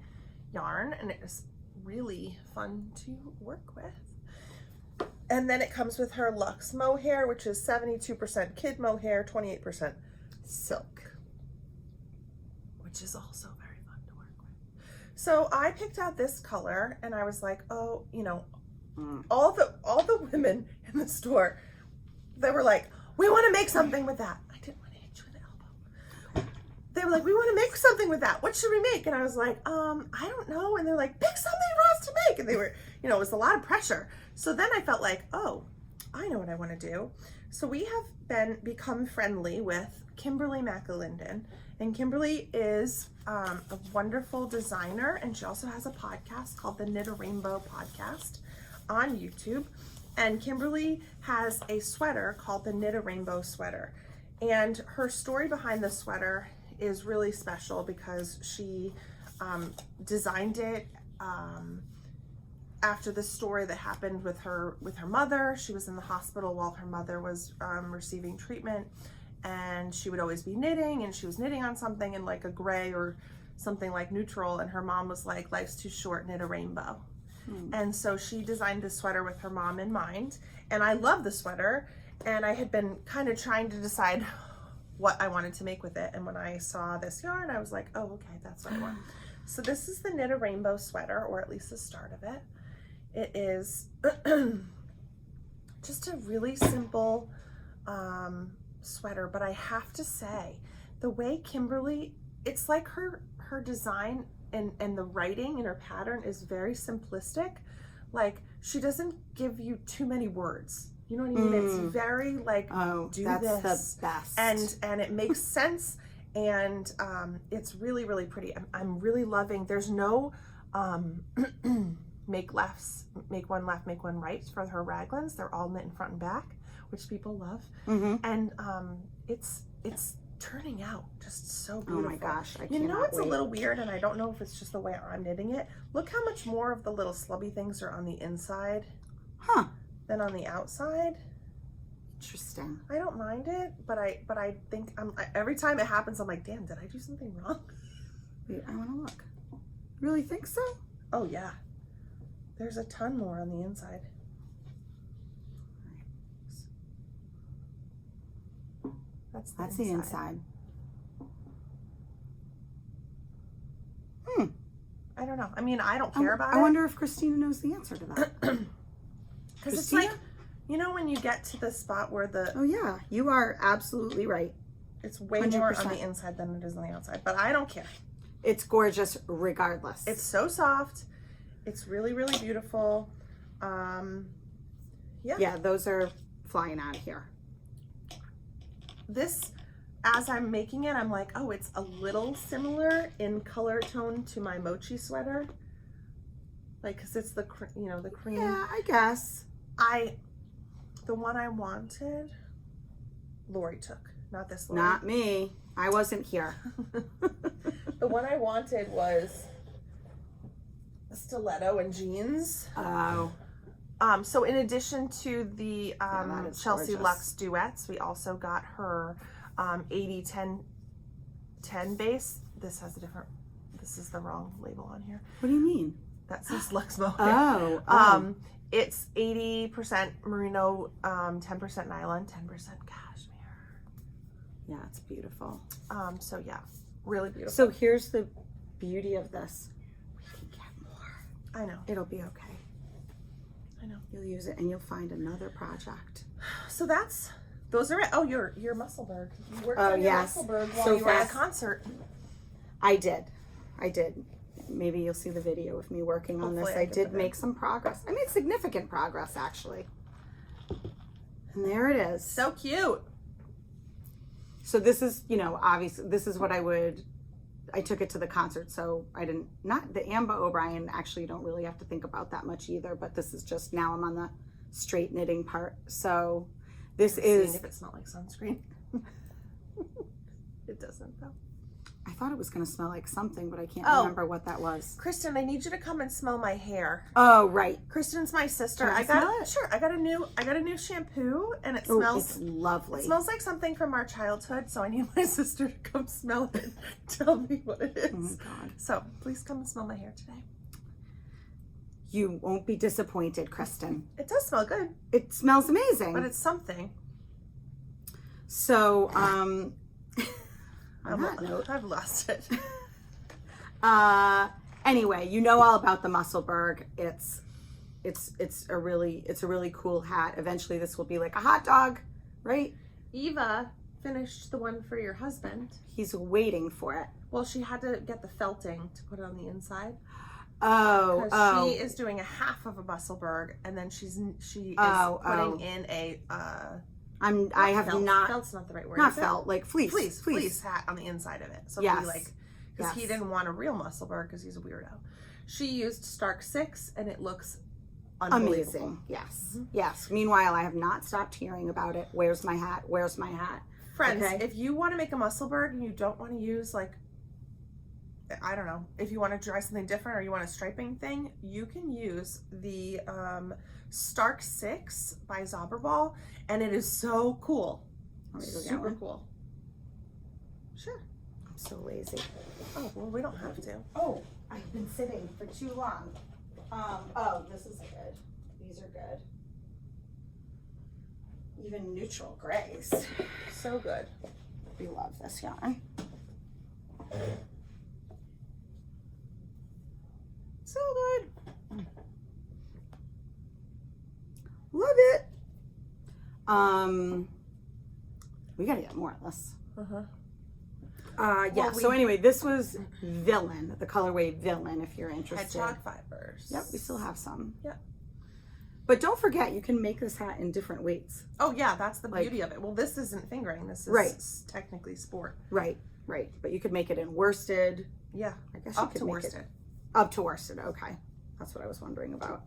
yarn, and it is really fun to work with. And then it comes with her Luxe mohair, which is 72% kid mohair, 28% silk, which is also very fun to work with. So I picked out this color and I was like, oh, you know, all the women in the store, they were like, we want to make something with that. I didn't want to hit you in the elbow. They were like, we want to make something with that. What should we make? And I was like, I don't know. And they're like, pick something for us to make. And they were, you know, it was a lot of pressure. So then I felt like, oh, I know what I want to do. So we have become friendly with Kimberly McAlinden. And Kimberly is a wonderful designer. And she also has a podcast called the Knit a Rainbow Podcast on YouTube. And Kimberly has a sweater called the Knit a Rainbow sweater. And her story behind the sweater is really special because she designed it after the story that happened with her mother. She was in the hospital while her mother was receiving treatment, and she would always be knitting, and she was knitting on something in like a gray or something like neutral, and her mom was like, life's too short, knit a rainbow. And so she designed this sweater with her mom in mind, and I love the sweater, and I had been kind of trying to decide what I wanted to make with it, and when I saw this yarn I was like, oh, okay, that's what I want. So this is the Knit a Rainbow sweater, or at least the start of it. It is just a really simple sweater, but I have to say, the way Kimberly, it's like her design and the writing in her pattern is very simplistic. Like, she doesn't give you too many words. You know what I mean? It's very like, do that's this. The best. And it makes sense. And it's really, really pretty. I'm really loving, there's no make lefts, make one left, make one right for her raglans. They're all knit in front and back, which people love. And it's turning out just so beautiful. Oh my gosh, I You know, it's wait. a little weird, and I don't know if it's just the way I'm knitting it. Look how much more of the little slubby things are on the inside than on the outside. Interesting. I don't mind it, but I think every time it happens, I'm like, damn, did I do something wrong? Wait, I want to look. Really think so? Oh yeah, there's a ton more on the inside. That's the inside. I don't know. I mean, I don't care about it. I wonder if Christina knows the answer to that. Because it's like, you know, when you get to the spot where Oh yeah, you are absolutely right. it's way 100%. More on the inside than it is on the outside, but I don't care. It's gorgeous regardless. It's so soft. It's really, really beautiful. Yeah, those are flying out of here. This, as I'm making it, I'm like, oh, it's a little similar in color tone to my mochi sweater. Like, because it's the, you know, the cream. Yeah, I guess. The one I wanted, Lori took, not this Lori. Not me. I wasn't here. The one I wanted was a stiletto and jeans. Oh. So in addition to the Chelsea gorgeous. Luxe duets, we also got her 80-10-10 base. This has a different, this is the wrong label on here. What do you mean? That says Luxe mohair. Oh. It's 80% merino, 10% nylon, 10% cashmere. Yeah, it's beautiful. So yeah, really beautiful. So here's the beauty of this. We can get more. I know. It'll be okay. I know. You'll use it and you'll find another project. So those are it. Oh, your Musselburgh. You worked on your yes. Musselburgh while So you were at a fast. concert. I did. Maybe you'll see the video of me working on this. Hopefully I I can did put it make some progress. I made significant progress, actually. And there it is. So cute. So this is, you know, obviously, this is what I took it to the concert, so not the Amba O'Brien, actually, you don't really have to think about that much either, but this is just, now I'm on the straight knitting part. So this is... if it smelled like sunscreen. It doesn't though. I thought it was going to smell like something, but I can't Oh. remember what that was. Kristen, I need you to come and smell my hair. Oh, right. Kristen's my sister. Can I smell it? Sure. I got a new shampoo, and it Oh, smells it's lovely. It smells like something from our childhood, so I need my sister to come smell it and tell me what it is. Oh my God. So please come and smell my hair today. You won't be disappointed, Kristen. It does smell good. It smells amazing. But it's something. So, I've lost it. Anyway, you know all about the Musselburgh. It's a really cool hat. Eventually this will be like a hot dog, right? Eva finished the one for your husband. He's waiting for it. Well, she had to get the felting to put it on the inside. Oh. She is doing a half of a Musselburgh, and then she is putting in a felt's not the right word. Not felt, like fleece. Fleece hat on the inside of it. So yes. Because he didn't want a real Musselburgh because he's a weirdo. She used Stark 6, and it looks amazing. Yes. Mm-hmm. Yes. Meanwhile, I have not stopped hearing about it. Where's my hat? Where's my hat? Friends, if you want to make a Musselburgh and you don't want to use, like, I don't know, if you want to try something different or you want a striping thing, you can use the Stark 6 by Zauberball, and it is so cool. Super cool. Sure. I'm so lazy. Oh, well, we don't have to. Oh, I've been sitting for too long. This is good. These are good. Even neutral grays. So good. We love this yarn. So good. Love it. We gotta get more of this. So anyway, this was Villain, the colorway Villain, if you're interested. Hedgehog fibers. Yep, we still have some. Yep. But don't forget, you can make this hat in different weights. Oh yeah, that's the beauty of it. Well, this isn't fingering. This is technically sport. Right. But you could make it in worsted. Yeah. I guess you could make worsted. Up to worsted. Okay. That's what I was wondering about.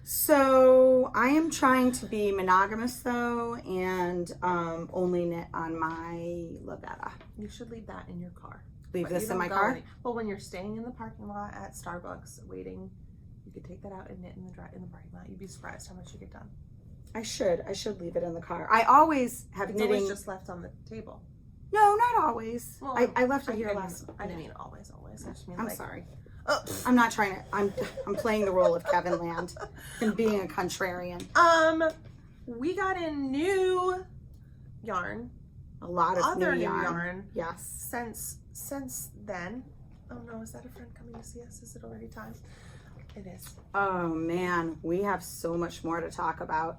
So I am trying to be monogamous though, and only knit on my Levetta. You should leave that in your car. Leave this in my car? Well, when you're staying in the parking lot at Starbucks waiting, you could take that out and knit in the parking lot. You'd be surprised how much you get done. I should leave it in the car. I always have it's knitting. Always just left on the table. No, not always. Well, I left it here last. I didn't mean always. I just mean I'm sorry. I'm not trying to. I'm playing the role of Kevin Land and being a contrarian. We got in new yarn. A lot of other new yarn. Yes. Since then. Oh no, is that a friend coming to see us? Is it already time? It is. Oh man, we have so much more to talk about.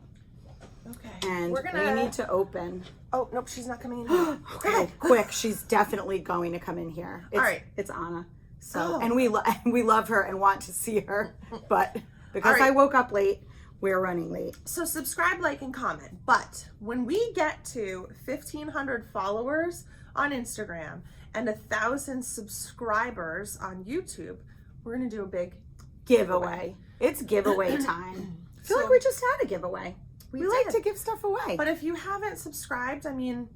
Okay. And we need to open. Oh nope, she's not coming in here. Okay, quick. She's definitely going to come in here. All right. It's Anna. So and we love her and want to see her, but because I woke up late, we're running late. So subscribe, like, and comment. But when we get to 1,500 followers on Instagram and 1,000 subscribers on YouTube, we're gonna do a big giveaway. It's giveaway time. I feel like we just had a giveaway. We like to give stuff away. But if you haven't subscribed, I mean,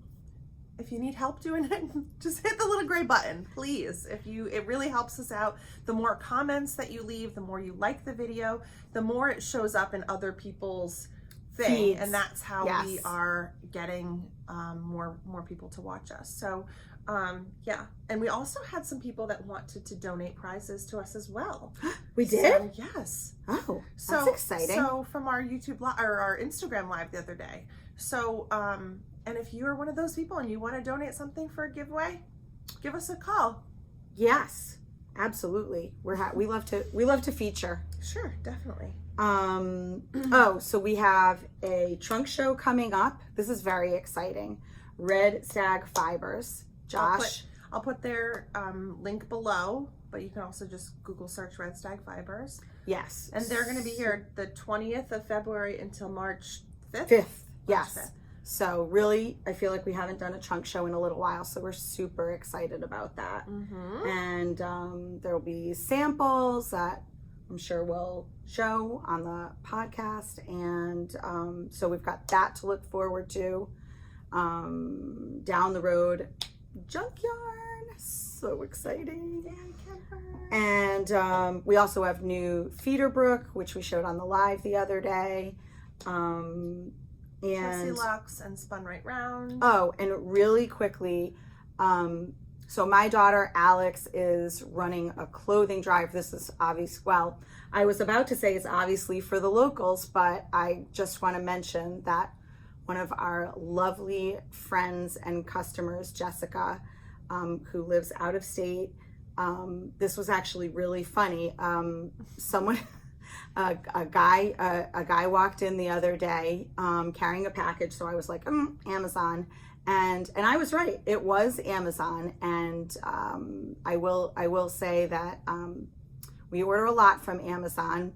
if you need help doing it, just hit the little gray button, please. It really helps us out. The more comments that you leave, the more you like the video, the more it shows up in other people's thing, and that's how we are getting more people to watch us. So yeah, and we also had some people that wanted to donate prizes to us as well. We did? So, yes. Oh, that's exciting. So from our YouTube or our Instagram live the other day. So and if you are one of those people and you want to donate something for a giveaway, give us a call. Yes, absolutely. We love to feature. Sure, definitely. So we have a trunk show coming up. This is very exciting. Red Stag Fibers. Josh. I'll put their link below, but you can also just Google search Red Stag Fibers. Yes. And they're going to be here the 20th of February until March 5th. 5th, yes. 5th. So really, I feel like we haven't done a trunk show in a little while, so we're super excited about that. Mm-hmm. And there'll be samples that I'm sure we'll show on the podcast. And so we've got that to look forward to. Down the road, junk yarn, so exciting. And we also have new feeder brook, which we showed on the live the other day. And Luxe and spun right round. Oh, and really quickly, So my daughter Alex is running a clothing drive. This is obvious. Well, I was about to say it's obviously for the locals, but I just want to mention that one of our lovely friends and customers, Jessica, who lives out of state, this was actually really funny. Someone, a guy walked in the other day carrying a package. So I was like, Amazon. And I was right. It was Amazon. And I will say that we order a lot from Amazon,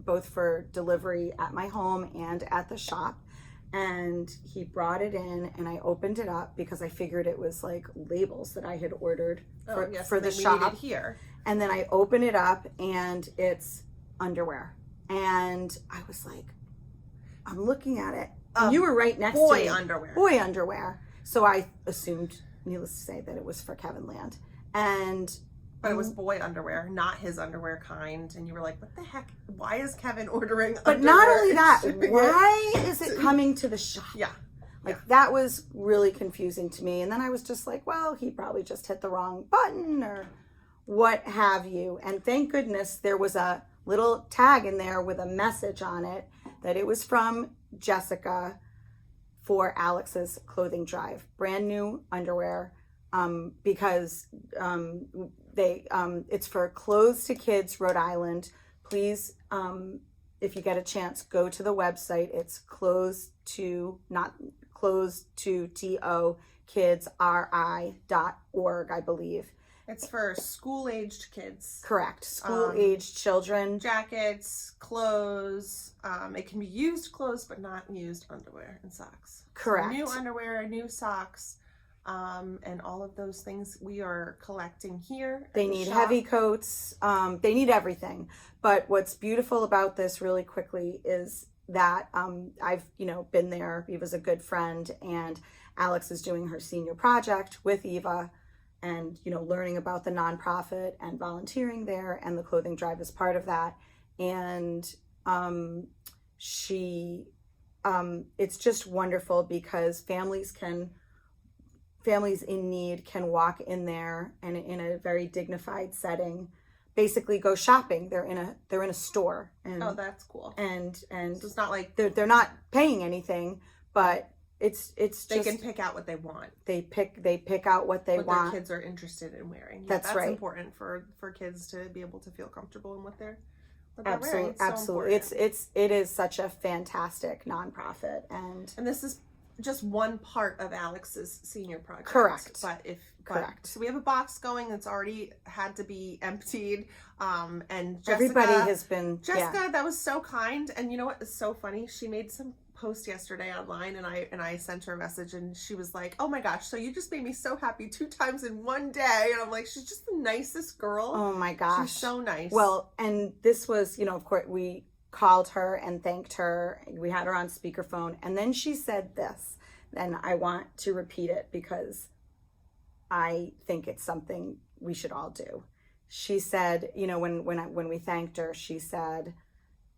both for delivery at my home and at the shop. And he brought it in, and I opened it up because I figured it was like labels that I had ordered for the shop here. And then I open it up, and it's underwear. And I was like, I'm looking at it. And you were right next to me. Boy underwear. So I assumed, needless to say, that it was for Kevin Land. But it was boy underwear, not his underwear kind. And you were like, what the heck? Why is Kevin ordering But underwear? not only that, why is it coming to the shop? Yeah. That was really confusing to me. And then I was just like, well, he probably just hit the wrong button or what have you. And thank goodness there was a little tag in there with a message on it that it was from Jessica for Alex's clothing drive. Brand new underwear. Because it's for Clothes to Kids Rhode Island. Please, if you get a chance, go to the website. It's kidsri.org, I believe. It's for school-aged kids. Correct. School-aged children. Jackets, clothes. It can be used clothes, but not used underwear and socks. Correct. So new underwear, new socks. And all of those things we are collecting here. They need heavy coats. They need everything. But what's beautiful about this really quickly is that I've, been there. Eva's a good friend, and Alex is doing her senior project with Eva and, learning about the nonprofit and volunteering there, and the clothing drive is part of that. And it's just wonderful because families in need can walk in there and in a very dignified setting, basically go shopping. They're in a store. And, oh, that's cool. And so it's not like they're not paying anything, but it's they can pick out what they want. They pick out what they want. Their kids are interested in wearing. Yeah, that's right. Important for kids to be able to feel comfortable in what they're wearing. Absolutely. It is such a fantastic nonprofit, and this is just one part of Alex's senior project. Correct. Correct. So we have a box going that's already had to be emptied. And Jessica, everybody has been. Jessica, that was so kind. And you know what is so funny? She made some post yesterday online, and I sent her a message, and she was like, "Oh my gosh! So you just made me so happy 2 times in one day." And I'm like, she's just the nicest girl. Oh my gosh, she's so nice. Well, and this was, of course, we called her and thanked her. We had her on speakerphone, and then she said this, and I want to repeat it because I think it's something we should all do. She said, when we thanked her, she said,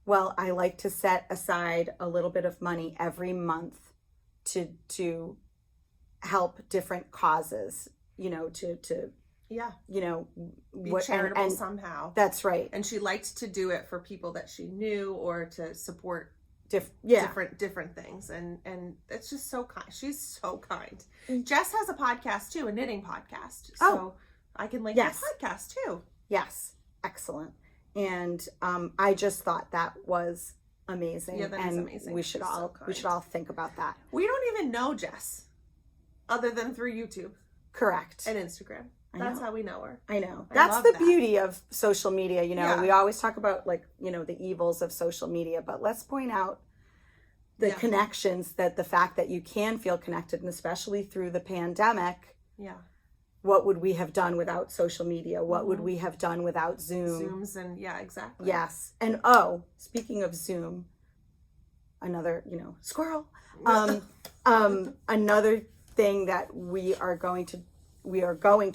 well, I like to set aside a little bit of money every month to help different causes, be charitable somehow. That's right. And she liked to do it for people that she knew or to support different things. And it's just so kind. She's so kind. Jess has a podcast too, a knitting podcast. So I can link that podcast too. Yes. Excellent. And I just thought that was amazing. Yeah, that is amazing. We should all think about that. We don't even know Jess other than through YouTube. Correct. And Instagram. That's how we know her. I know. That's the beauty of social media. We always talk about the evils of social media, but let's point out the connections, that the fact that you can feel connected, and especially through the pandemic. Yeah. What would we have done without social media? What would we have done without Zoom? Zooms and exactly. Yes. And speaking of Zoom, another, squirrel. Another thing that we are going to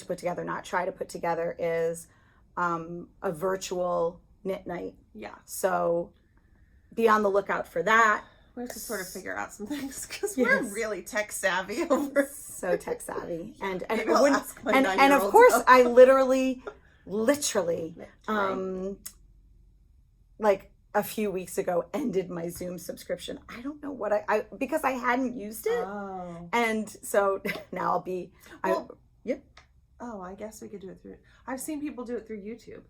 put together, not try to put together, is a virtual knit night. Yeah. So be on the lookout for that. We have to sort of figure out some things because Yes. we're really tech savvy over. So tech savvy, and Maybe I'll ask my and 9-year-old of course now. I literally, like a few weeks ago, ended my Zoom subscription. I don't know what I because I hadn't used it, and so now I'll be. Yep. Oh, I guess we could do it through. I've seen people do it through YouTube,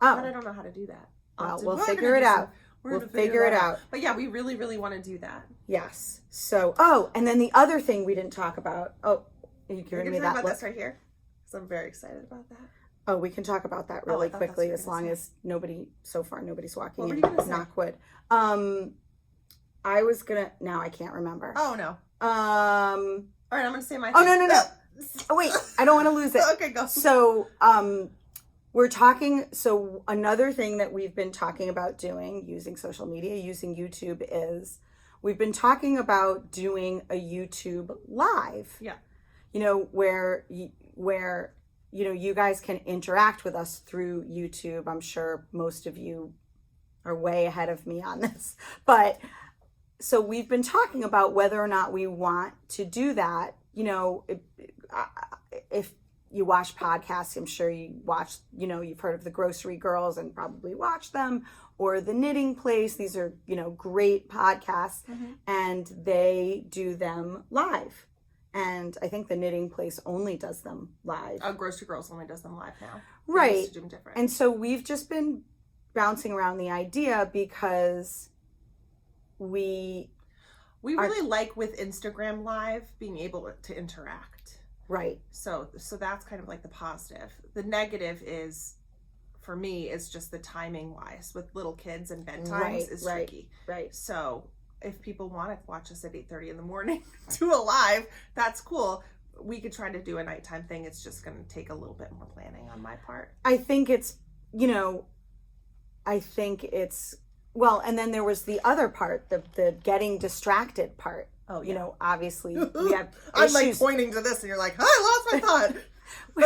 Oh, but I don't know how to do that. well, we'll figure it out. We'll figure it out. But yeah, we really, really want to do that. Yes. So, oh, and then the other thing we didn't talk about. Oh, you're giving me talk that about look. this right here because I'm very excited about that. Oh, we can talk about that Oh, really I thought that's quickly what as you were long gonna as nobody's walking What were in. you gonna say? Knock wood. I was gonna. Now I can't remember. Oh no. All right, I'm gonna say my. Oh thing. no. Oh wait, I don't want to lose it. Okay, go. So, we're talking. So another thing that we've been talking about doing, using social media, using YouTube, is we've been talking about doing a YouTube live. Yeah. You know, where you know, you guys can interact with us through YouTube. I'm sure most of you are way ahead of me on this, but so we've been talking about whether or not we want to do that. You know, if you watch podcasts, I'm sure you watch, you know, you've heard of the Grocery Girls and probably watch them, or the Knitting Place. These are, you know, great podcasts, and they do them live. And I think the Knitting Place only does them live. Grocery Girls only does them live now. Right. They used to do them different. And so we've just been bouncing around the idea because we really like with Instagram Live being able to interact. Right. So that's kind of like the positive. The negative is, for me, is just the timing wise with little kids and bedtimes is tricky. Right. So if people want to watch us at 8:30 in the morning, do a live, that's cool. We could try to do a nighttime thing. It's just going to take a little bit more planning on my part. I think it's, you know, well, and then there was the other part, the getting distracted part. Oh, yeah. You know, obviously we have I'm like pointing to this and you're like, I lost my thought.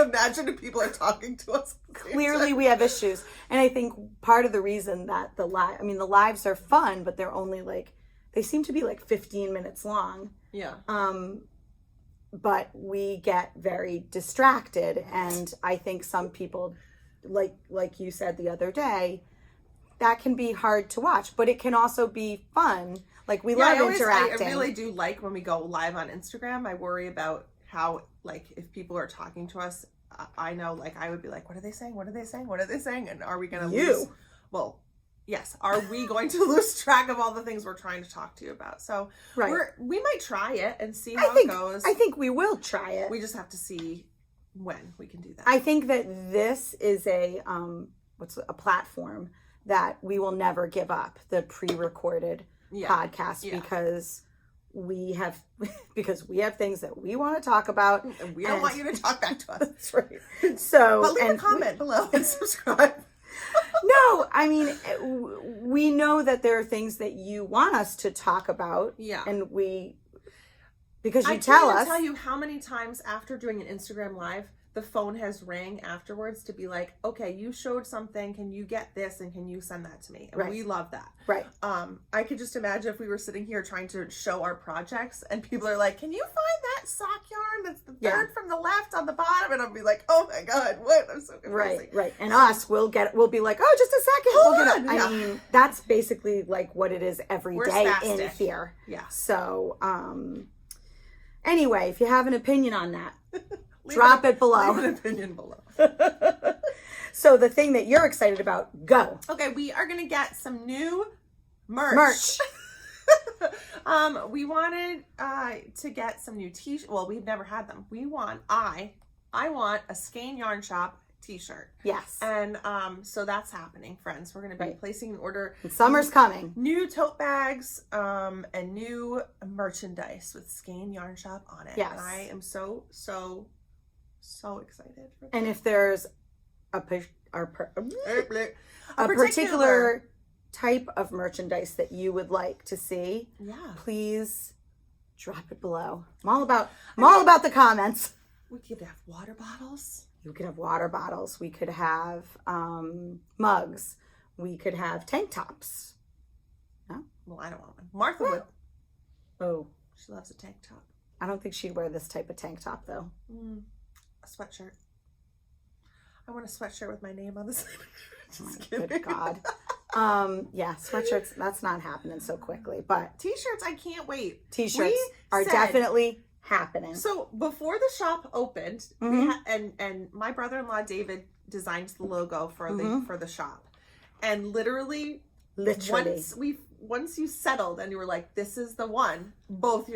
Imagine if people are talking to us. Clearly we have issues. And I think part of the reason that the lives are fun, but they're only like, they seem to be like 15 minutes long. Yeah. But we get very distracted. And I think some people, like you said the other day, that can be hard to watch, but it can also be fun. Like we love interacting. I really do like when we go live on Instagram. I worry about how, like, if people are talking to us, I know, like, I would be like, what are they saying? What are they saying? What are they saying? And are we going to lose? Well, yes. Are we going to lose track of all the things we're trying to talk to you about? So we might try it and see how it goes. I think we will try it. We just have to see when we can do that. I think that this is a platform that we will never give up, the pre-recorded podcast, because we have things that we want to talk about, and we don't want you to talk back to us. That's right. So, but leave a comment below and subscribe. No, I mean, we know that there are things that you want us to talk about. Yeah. And because you tell us. I can't tell you how many times after doing an Instagram Live, the phone has rang afterwards to be like, okay, you showed something. Can you get this? And can you send that to me? And we love that. Right. I could just imagine if we were sitting here trying to show our projects and people are like, can you find that sock yarn that's the third from the left on the bottom? And I'll be like, oh my God, what? I'm so confused. Right. And we'll be like, oh, just a second. We'll get it. I mean, that's basically like what it is every day in here. Yeah. So, anyway, if you have an opinion on that, drop it below. Leave an opinion below. So the thing that you're excited about, go. Okay, we are going to get some new merch. We wanted to get some new t-shirts. Well, we've never had them. I want a Skein Yarn Shop t-shirt. Yes. And so that's happening, friends. We're going to be placing an order. And summer's coming. New tote bags and new merchandise with Skein Yarn Shop on it. Yes. And I am so excited for that. And if there's a particular type of merchandise that you would like to see, please drop it below. I'm all about the comments. We could have water bottles. We could have water bottles. We could have mugs. We could have tank tops. No? Well, I don't want one. Martha would. Oh. She loves a tank top. I don't think she'd wear this type of tank top, though. A sweatshirt. I want a sweatshirt with my name on the side. Just kidding. Good God. Yeah, sweatshirts, that's not happening so quickly, but T-shirts, I can't wait. T-shirts are definitely happening. So before the shop opened, we and my brother-in-law David designed the logo for the shop, and literally once you settled and you were like, this is the one, both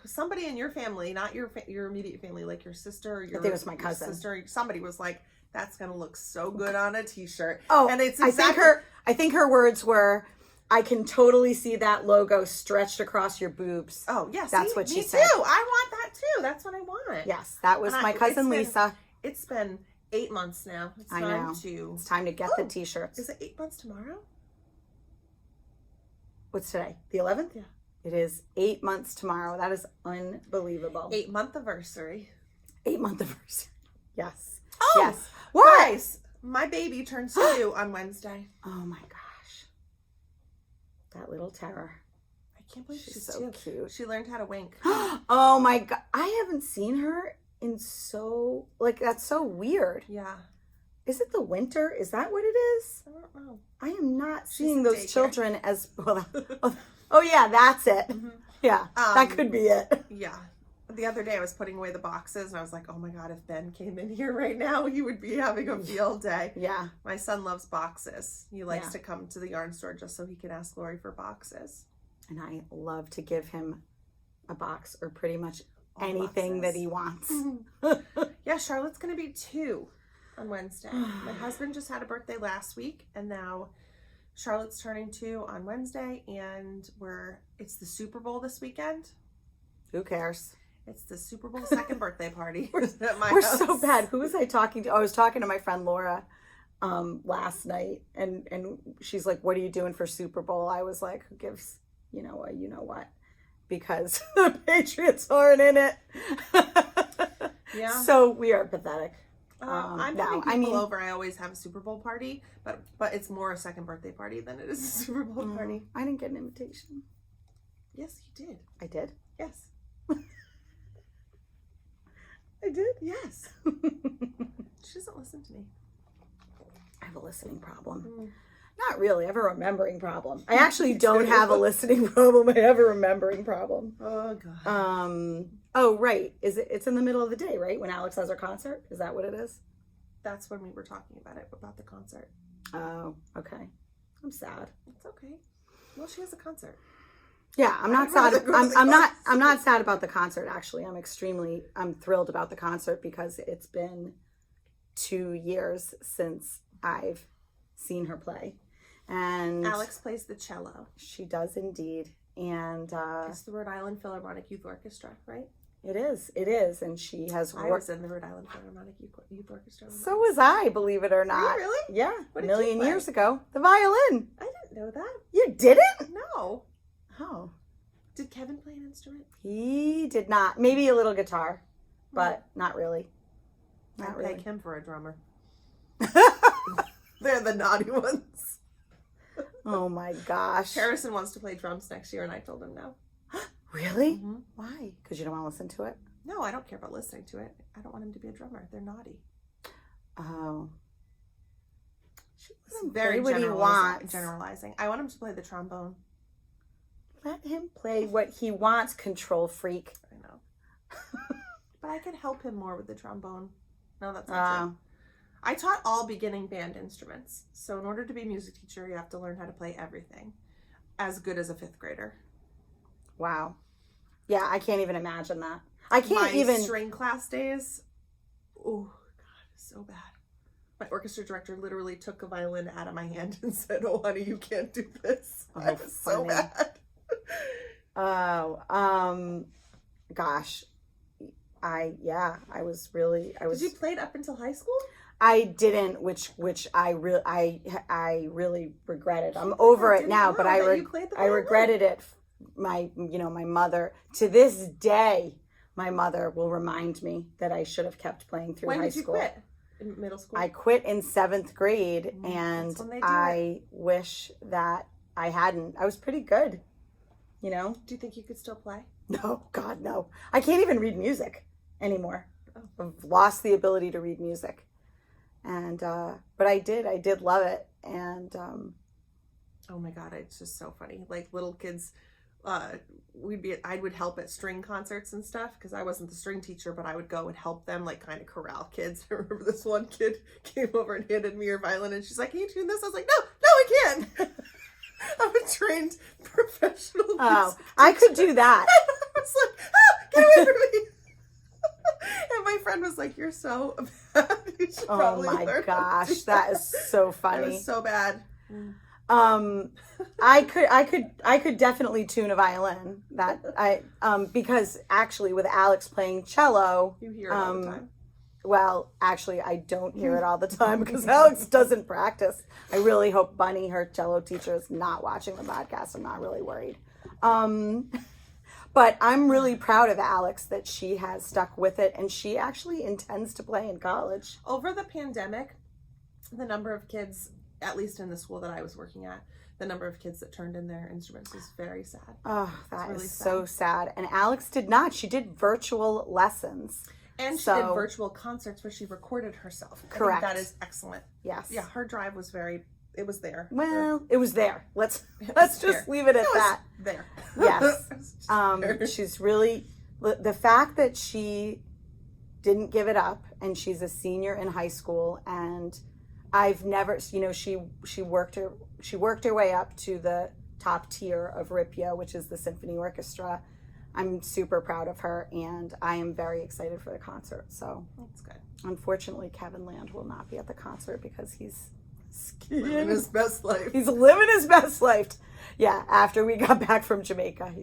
somebody in your family, not your immediate family, like your sister, I think it was my cousin, sister, somebody was like, that's gonna look so good on a T-shirt. Oh, and it's exactly, I think her words were, I can totally see that logo stretched across your boobs. Oh, yes. That's what she said. Me too. I want that too. That's what I want. Yes, that was my cousin Lisa. It's been 8 months now. It's time to get the T-shirts. Is it 8 months tomorrow? What's today? The 11th? Yeah. It is 8 months tomorrow. That is unbelievable. 8-month anniversary. 8-month anniversary. Yes. Oh, yes. What? Guys, my baby turns 2 on Wednesday. Oh my gosh. That little terror. I can't believe she's so 2. cute. She learned how to wink. Oh my God. I haven't seen her in so, that's so weird. Yeah. Is it the winter? Is that what it is? I don't know. I am not seeing those children as, well, oh yeah, that's it. Yeah, that could be it. Yeah. The other day I was putting away the boxes and I was like, oh my God, if Ben came in here right now, he would be having a field day. Yeah. My son loves boxes. He likes to come to the yarn store just so he can ask Lori for boxes. And I love to give him a box or pretty much anything that he wants. Yeah, Charlotte's going to be 2 on Wednesday. My husband just had a birthday last week and now Charlotte's turning 2 on Wednesday and it's the Super Bowl this weekend. Who cares? It's the Super Bowl second birthday party. We're so bad. Who was I talking to? I was talking to my friend Laura last night, and she's like, "What are you doing for Super Bowl?" I was like, "Who gives you know what?" Because the Patriots aren't in it. Yeah. So we are pathetic. I'm having people over. I always have a Super Bowl party, but it's more a second birthday party than it is a Super Bowl party. I didn't get an invitation. Yes, you did. I did? Yes. I did? Yes. She doesn't listen to me. I have a listening problem. Not really. I have a remembering problem. I actually don't have a listening problem. I have a remembering problem. Oh, God. Oh, right. It's in the middle of the day, right? When Alex has her concert? Is that what it is? That's when we were talking about the concert. Oh, okay. I'm sad. It's okay. Well, she has a concert. Yeah, I'm not sad. I'm not sad about the concert, actually. I'm thrilled about the concert because it's been 2 years since I've seen her play. And Alex plays the cello. She does indeed. And it's the Rhode Island Philharmonic Youth Orchestra, right? It is. And she has I was in the Rhode Island Philharmonic Youth Orchestra. So was I, believe it or not. Are you really? Yeah. What a did million you play? years ago. The violin. I didn't know that. You didn't? No. Oh. Did Kevin play an instrument? He did not. Maybe a little guitar, but not really. I'd peg him for a drummer. They're the naughty ones. Oh my gosh. Harrison wants to play drums next year, and I told him no. Really? Why? Because you don't want to listen to it? No, I don't care about listening to it. I don't want him to be a drummer. They're naughty. Oh. It's very generalizing. I want him to play the trombone. Let him play what he wants, control freak. I know. But I could help him more with the trombone. No, that's not true. I taught all beginning band instruments. So in order to be a music teacher, you have to learn how to play everything. As good as a 5th grader. Wow. Yeah, I can't even imagine that. I can't even... string class days. Oh, God, so bad. My orchestra director literally took a violin out of my hand and said, "Oh, honey, you can't do this." Oh, I was so bad. Oh, gosh. I was really, Did you play it up until high school? I didn't, which I really regretted. I'm over it now, but I regretted it. My mother, to this day, my mother will remind me that I should have kept playing through high school. When did you quit? In middle school? I quit in 7th grade, and I wish that I hadn't. I was pretty good, you know? Do you think you could still play? No, God, no. I can't even read music anymore. I've lost the ability to read music. And, but I did love it. And, oh my God, it's just so funny. Like little kids, I would help at string concerts and stuff because I wasn't the string teacher, but I would go and help them, like kind of corral kids. I remember this one kid came over and handed me her violin and she's like, "Can you tune this?" I was like, no, I can't. I'm a trained professional. Oh, I could do that. I was like, get away from me. And my friend was like, "You're so bad. You should probably learn." Oh my gosh, that is so funny. It was so bad. I could definitely tune a violin. Because actually with Alex playing cello, You hear it all the time. well, actually I don't hear it all the time because Alex doesn't practice. I really hope Bunny, her cello teacher, is not watching the podcast. I'm not really worried. But I'm really proud of Alex that she has stuck with it, and she actually intends to play in college. Over the pandemic, the number of kids, at least in the school that I was working at, the number of kids that turned in their instruments was very sad. Oh, that really is so sad. And Alex did not. She did virtual lessons. And she did virtual concerts where she recorded herself. Correct. I think that is excellent. Yes. Yeah, her drive was it was there. Well, it was there. Let's just leave it at that. There. Yes. She's really, the fact that she didn't give it up, and she's a senior in high school, and I've never, she worked her way up to the top tier of RIPIA, which is the symphony orchestra. I'm super proud of her, and I am very excited for the concert. So that's good. Unfortunately, Kevin Land will not be at the concert because he's living his best life. He's living his best life. Yeah, after we got back from Jamaica,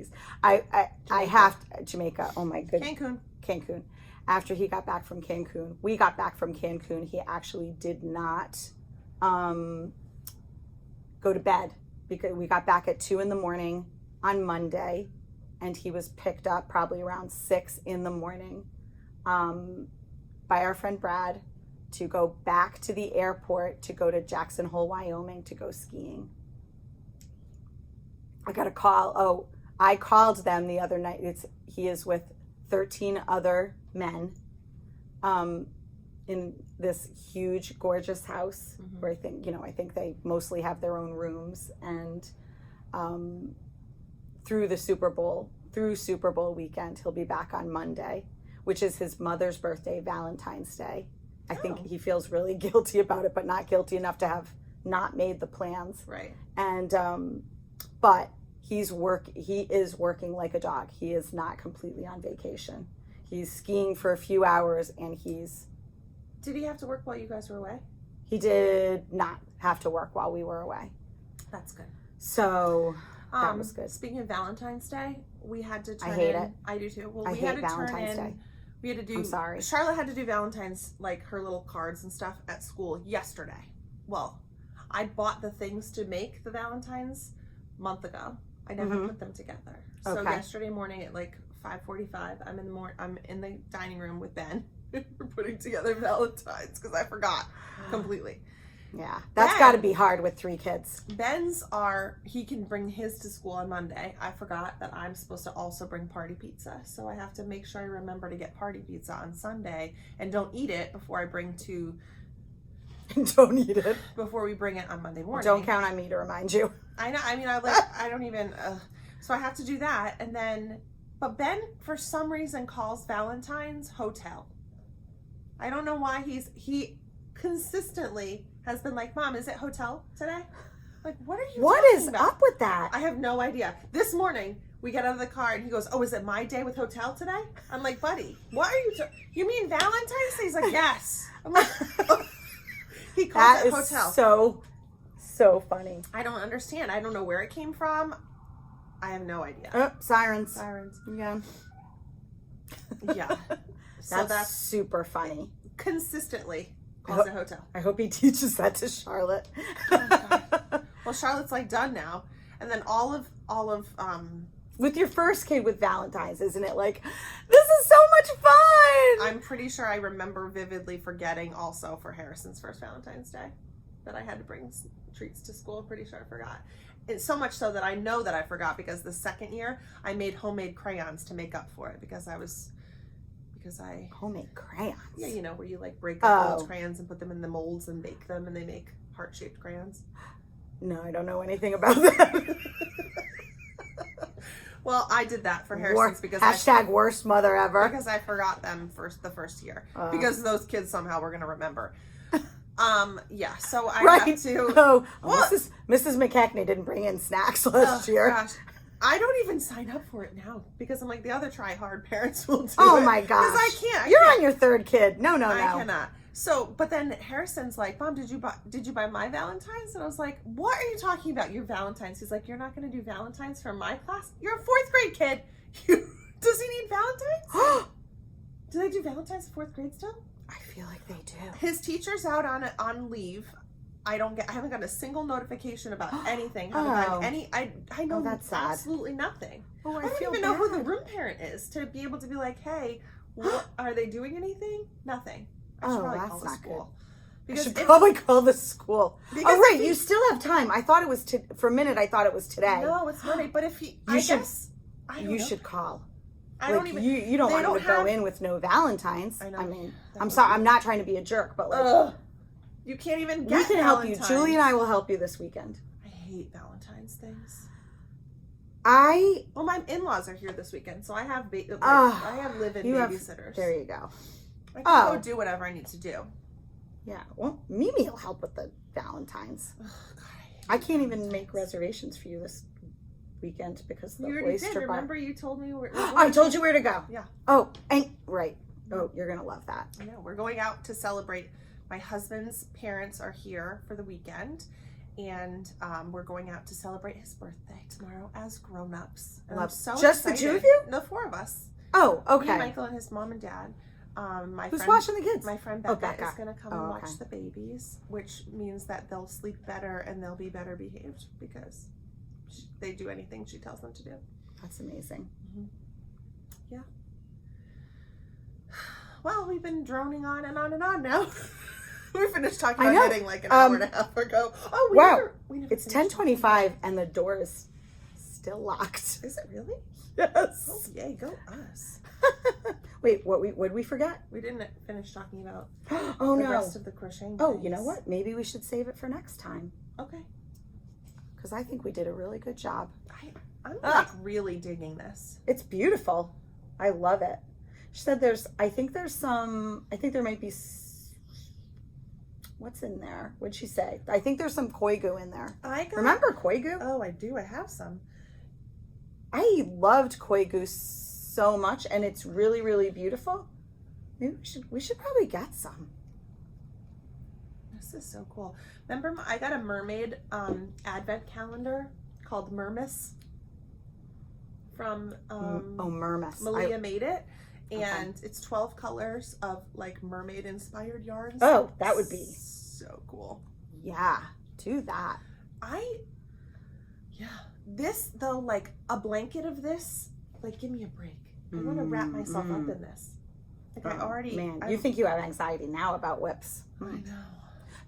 Jamaica. Oh my goodness. Cancun. After he got back from Cancun, we got back from Cancun. He actually did not go to bed because we got back at 2 a.m. on Monday, and he was picked up probably around 6 a.m. By our friend Brad to go back to the airport to go to Jackson Hole, Wyoming to go skiing. I got a call. Oh, I called them the other night. He is with 13 other men in this huge, gorgeous house where I think they mostly have their own rooms. And through Super Bowl weekend, he'll be back on Monday, which is his mother's birthday, Valentine's Day. I think he feels really guilty about it, but not guilty enough to have not made the plans. Right. And but he is working like a dog. He is not completely on vacation. He's skiing for a few hours, and Did he have to work while you guys were away? He did not have to work while we were away. That's good. So that was good. Speaking of Valentine's Day, we had to turn I hate it. I do too. Well, I we hate had to Valentine's turn in. Day. We had to do. I'm sorry. Charlotte had to do Valentine's, like her little cards and stuff at school yesterday. Well, I bought the things to make the Valentine's month ago. I never put them together. So yesterday morning at like 5:45, I'm in the dining room with Ben. We're putting together Valentine's because I forgot completely. Yeah, that's got to be hard with 3 kids. Ben's he can bring his to school on Monday. I forgot that I'm supposed to also bring party pizza. So I have to make sure I remember to get party pizza on Sunday and don't eat it before I bring to... Don't eat it. Before we bring it on Monday morning. Don't count on me to remind you. I know. I mean, I don't even... so I have to do that. And then... But Ben, for some reason, calls Valentine's hotel. I don't know why he consistently has been like, "Mom, is it hotel today?" Like, what are you talking about? Up with that? I have no idea. This morning, we get out of the car and he goes, "Oh, is it my day with hotel today?" I'm like, "Buddy, what are you you mean Valentine's Day?" He's like, "Yes." I'm like, oh. He calls it hotel. So funny. I don't understand. I don't know where it came from. I have no idea. Oh, sirens. Yeah. Yeah. So that's super funny. Consistently calls it hotel. I hope he teaches that to Charlotte. Well, Charlotte's like done now. And then all of with your first kid with Valentine's, isn't it like, this is so much fun? I'm pretty sure I remember vividly forgetting also for Harrison's first Valentine's Day. that I had to bring treats to school. I'm pretty sure I forgot. It's so much so that I know that I forgot because the second year I made homemade crayons to make up for it because I homemade crayons. Yeah, you know, where you like break up old crayons and put them in the molds and bake them, and they make heart-shaped crayons. No, I don't know anything about that. Well, I did that for Harrison's because worst mother ever. Because I forgot them the first year because those kids somehow were gonna remember. Yeah, so I got to. Oh, well, Mrs. McKechnie didn't bring in snacks last year. Gosh. I don't even sign up for it now because I'm like, the other try-hard parents will do it. Oh my gosh. Because I can't. You're on your third kid. No. I cannot. So, but then Harrison's like, Mom, did you buy my Valentine's? And I was like, what are you talking about? Your Valentine's? He's like, you're not going to do Valentine's for my class? You're a 4th grade kid. Does he need Valentine's? Do they do Valentine's in 4th grade still? I feel like they do. His teacher's out on leave. I haven't gotten a single notification about anything. I know that's absolutely nothing. Oh, I don't even know who the room parent is to be able to be like, hey, what, are they doing anything? Nothing. I should probably call the school. I should probably call the school. Oh, right. You still have time. I thought it was for a minute. I thought it was today. No, it's Monday. But if you should call. I don't even. You don't want him to go in with no Valentine's. I know. I mean, I'm sorry. I'm not trying to be a jerk, but like, you can't even get. We can help you. Julie and I will help you this weekend. I hate Valentine's things. Well, my in-laws are here this weekend, so I have I have live-in babysitters. There you go. I can go do whatever I need to do. Yeah. Well, Mimi will help with the Valentine's. Oh, God, I can't even make reservations for you this weekend because the oyster bar. Remember you told me where I told you where to go. Yeah. Oh, and right. Oh, you're gonna love that. I know. We're going out to celebrate. My husband's parents are here for the weekend, and we're going out to celebrate his birthday tomorrow as grown-ups. And I'm so just excited. The 2 of you? The 4 of us. Oh, okay. Me and Michael and his mom and dad. Who's watching the kids? My friend Becca is going to come and watch the babies, which means that they'll sleep better and they'll be better behaved because they do anything she tells them to do. That's amazing. Mm-hmm. Yeah. Well, we've been droning on and on and on now. We finished talking about knitting like an hour and a half ago. Oh, wow. It's 10:25 and the door is still locked. Is it really? Yes. Oh, yay, go us. Wait, what did we forget? We didn't finish talking about the rest of the crocheting. Oh, you know what? Maybe we should save it for next time. Okay. Because I think we did a really good job. I'm like really digging this. It's beautiful. I love it. She said I think there might be, what's in there? What'd she say? I think there's some koi goo in there. Remember koi goo? Oh, I do. I have some. I loved koi goo so much, and it's really, really beautiful. Maybe we should probably get some. This is so cool. Remember, I got a mermaid advent calendar called Mermis from Mermis. Malia made it, and it's 12 colors of like mermaid inspired yarns. Oh, that would be so cool. Yeah, do that. This though, like a blanket of this, like give me a break. I want to wrap myself up in this. Like you think you have anxiety now about WIPS. I know.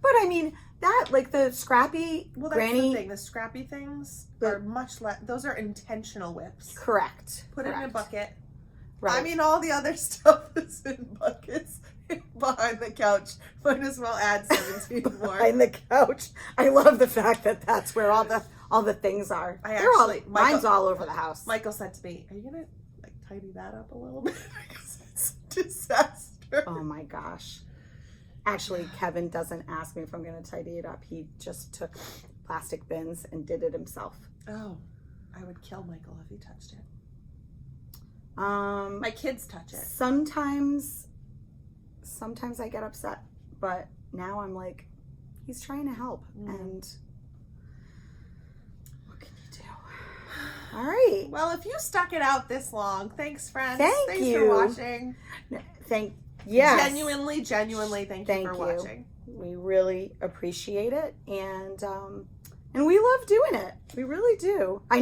But I mean, that, like the scrappy that's granny. The thing. The scrappy things are much less, those are intentional WIPs. Correct. Put it in a bucket. Right. I mean, all the other stuff is in buckets behind the couch. Might as well add 17 more. Behind the couch. I love the fact that that's where all the things are. Mine's all over the house. Michael said to me, are you going to like tidy that up a little bit? Because it's a disaster. Oh my gosh. Actually, Kevin doesn't ask me if I'm going to tidy it up. He just took plastic bins and did it himself. Oh, I would kill Michael if he touched it. My kids touch it. Sometimes I get upset, but now I'm like, he's trying to help, and what can you do? All right. Well, if you stuck it out this long, thanks, friends. Thanks you for watching. Yes. Genuinely, thank you for watching. We really appreciate it, and we love doing it. We really do. I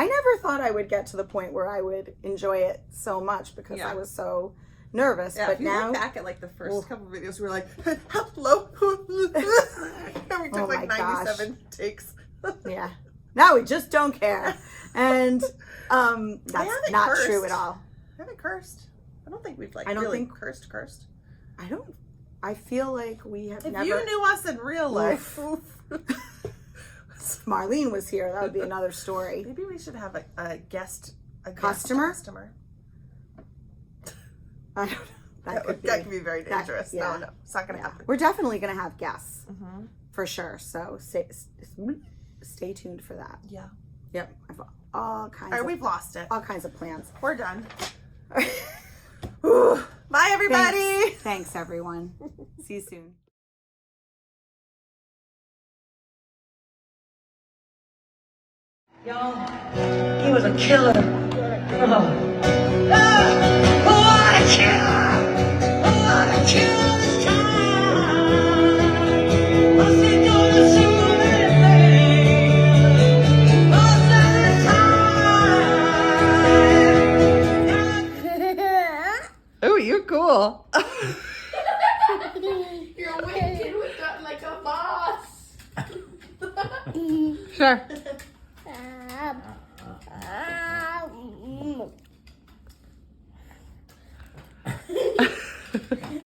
never thought I would get to the point where I would enjoy it so much because I was so nervous, Yeah, but if you now look back at like the first couple videos, we were like, hello. And we took Oh like my gosh. 97 takes. yeah. Now we just don't care. And haven't that's not cursed. true at all. I haven't cursed. I don't think we've like I don't really think- cursed. I feel like we have If never. you knew us in real life, If Marlene was here, that would be another story. maybe we should have a guest, Customer? customer. I don't know. That could be very dangerous. yeah. No, it's not gonna happen. We're definitely going to have guests Mm-hmm. for sure. So stay tuned for that. Yeah. Yep. I've all kinds. All right, of, we've lost it. all kinds of plans. We're done. Bye, everybody. Thanks everyone. See you soon. Y'all, he was a killer. What a killer! What a killer this time! I said, gonna see what anything. Oh, you're cool. You're wicked with that like a boss. Sure.